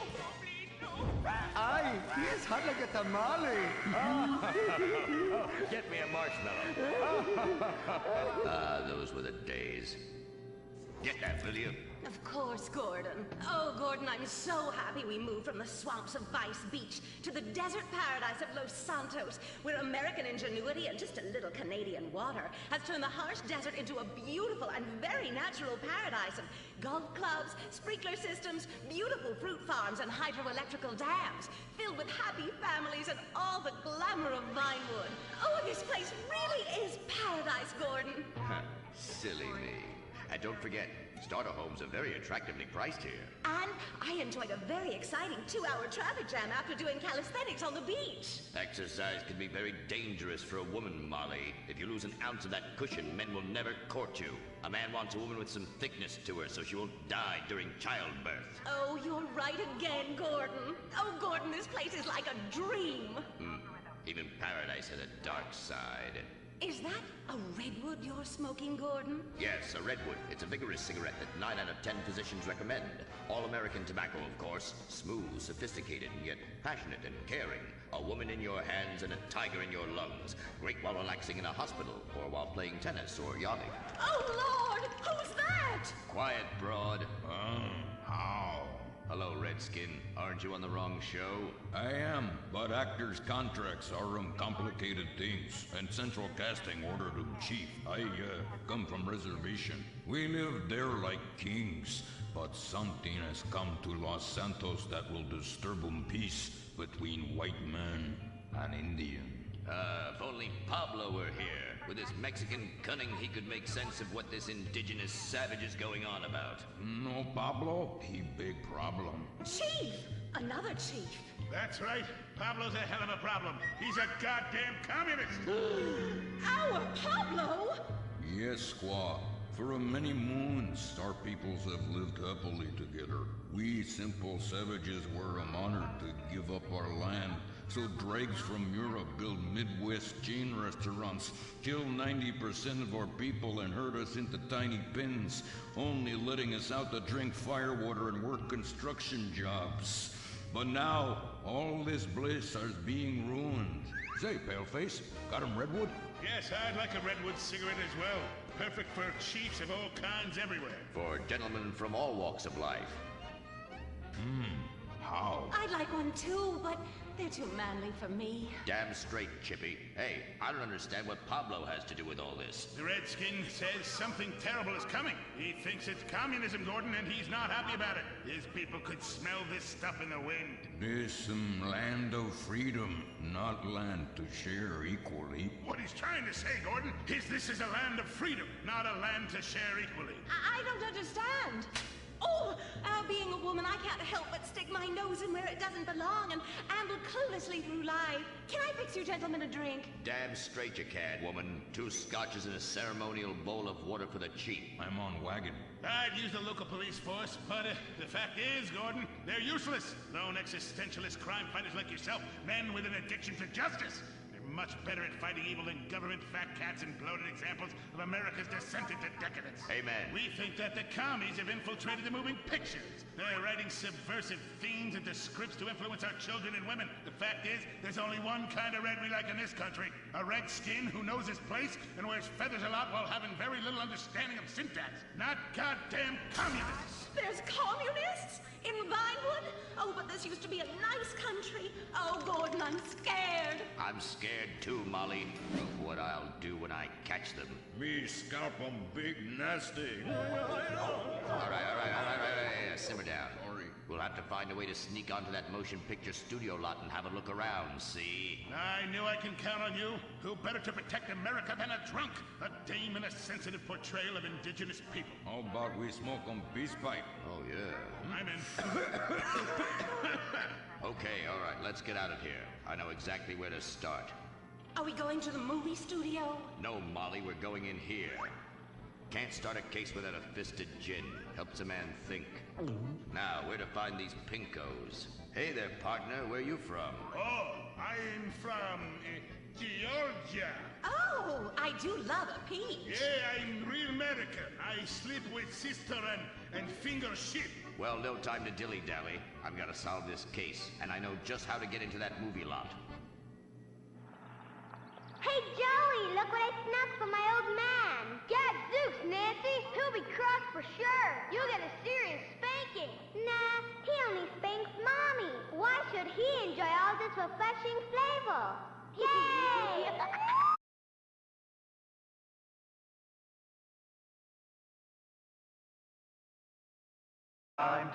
Ay, he is hot like a tamale. Get me a marshmallow. Those were the days. Get that, will you? Of course, Gordon. Oh, Gordon, I'm so happy we moved from the swamps of Vice Beach to the desert paradise of Los Santos, where American ingenuity and just a little Canadian water has turned the harsh desert into a beautiful and very natural paradise of golf clubs, sprinkler systems, beautiful fruit farms, and hydroelectrical dams, filled with happy families and all the glamour of Vinewood. Oh, this place really is paradise, Gordon. Silly me. And don't forget, starter homes are very attractively priced here. And I enjoyed a very exciting 2-hour traffic jam after doing calisthenics on the beach. Exercise can be very dangerous for a woman, Molly. If you lose an ounce of that cushion, men will never court you. A man wants a woman with some thickness to her so she won't die during childbirth. Oh, you're right again, Gordon. Oh, Gordon, this place is like a dream. Even paradise has a dark side. Is that a redwood you're smoking, Gordon? Yes, a redwood. It's a vigorous cigarette that 9 out of 10 physicians recommend. All-American tobacco, of course. Smooth, sophisticated, yet passionate and caring. A woman in your hands and a tiger in your lungs. Great while relaxing in a hospital, or while playing tennis or yachting. Oh, Lord! Who's that? Quiet, broad. How? Hello, Redskin. Aren't you on the wrong show? I am, but actors' contracts are complicated things, and Central Casting ordered 'em chief. I come from reservation. We live there like kings, but something has come to Los Santos that will disturb peace between white man and Indian. If only Pablo were here. With his Mexican cunning, he could make sense of what this indigenous savage is going on about. No, Pablo, he big problem. Chief! Another chief. That's right. Pablo's a hell of a problem. He's a goddamn communist. Our Pablo? Yes, squaw. For many moons, our peoples have lived happily together. We simple savages were honored to give up our land, so dregs from Europe build Midwest chain restaurants, kill 90% of our people and herd us into tiny pens, only letting us out to drink firewater and work construction jobs. But now, all this bliss is being ruined. Say, Paleface, got him redwood? Yes, I'd like a redwood cigarette as well. Perfect for chiefs of all kinds everywhere. For gentlemen from all walks of life. How? I'd like one too, but they're too manly for me. Damn straight, Chippy. Hey, I don't understand what Pablo has to do with all this. The Redskin says something terrible is coming. He thinks it's communism, Gordon, and he's not happy about it. His people could smell this stuff in the wind. This land of freedom, not land to share equally. What he's trying to say, Gordon, is this is a land of freedom, not a land to share equally. I don't understand. Oh, being a woman, I can't help but stick my nose in where it doesn't belong and amble cluelessly through life. Can I fix you gentlemen a drink? Damn straight you can, woman. 2 scotches and a ceremonial bowl of water for the chief. I'm on wagon. I'd use the local police force, but the fact is, Gordon, they're useless. Lone existentialist crime fighters like yourself, men with an addiction to justice. They're much better at fighting evil than government fat cats and bloated examples of America's descent into decadence. Amen. We think that the commies have infiltrated the moving pictures. They're writing subversive themes into scripts to influence our children and women. The fact is, there's only one kind of red we like in this country. A red skin who knows his place and wears feathers a lot while having very little understanding of syntax. Not goddamn communists. There's communists? In Vinewood? Oh, but this used to be a nice country. Oh, Gordon, I'm scared. I'm scared too, Molly, of what I'll do when I catch them. Me scalp 'em big nasty. All right. Simmer down. Sorry. We'll have to find a way to sneak onto that motion picture studio lot and have a look around, see? I knew I can count on you. Who better to protect America than a drunk? A dame in a sensitive portrayal of indigenous people. How about we smoke 'em peace pipe? Oh, yeah. I'm in. Okay, all right, let's get out of here. I know exactly where to start. Are we going to the movie studio? No, Molly, we're going in here. Can't start a case without a fisted gin. Helps a man think. Now, where to find these pinkos? Hey there, partner, where you from? Oh, I'm from Georgia. Oh, I do love a peach. Yeah, I'm real American. I sleep with sister and finger ship. Well, no time to dilly-dally. I've got to solve this case, and I know just how to get into that movie lot. Hey, Joey, look what I snuck from my old man. Gadzooks, Nancy. He'll be cross for sure. You'll get a serious spanking. Nah, he only spanks Mommy. Why should he enjoy all this refreshing flavor? Yay! I'm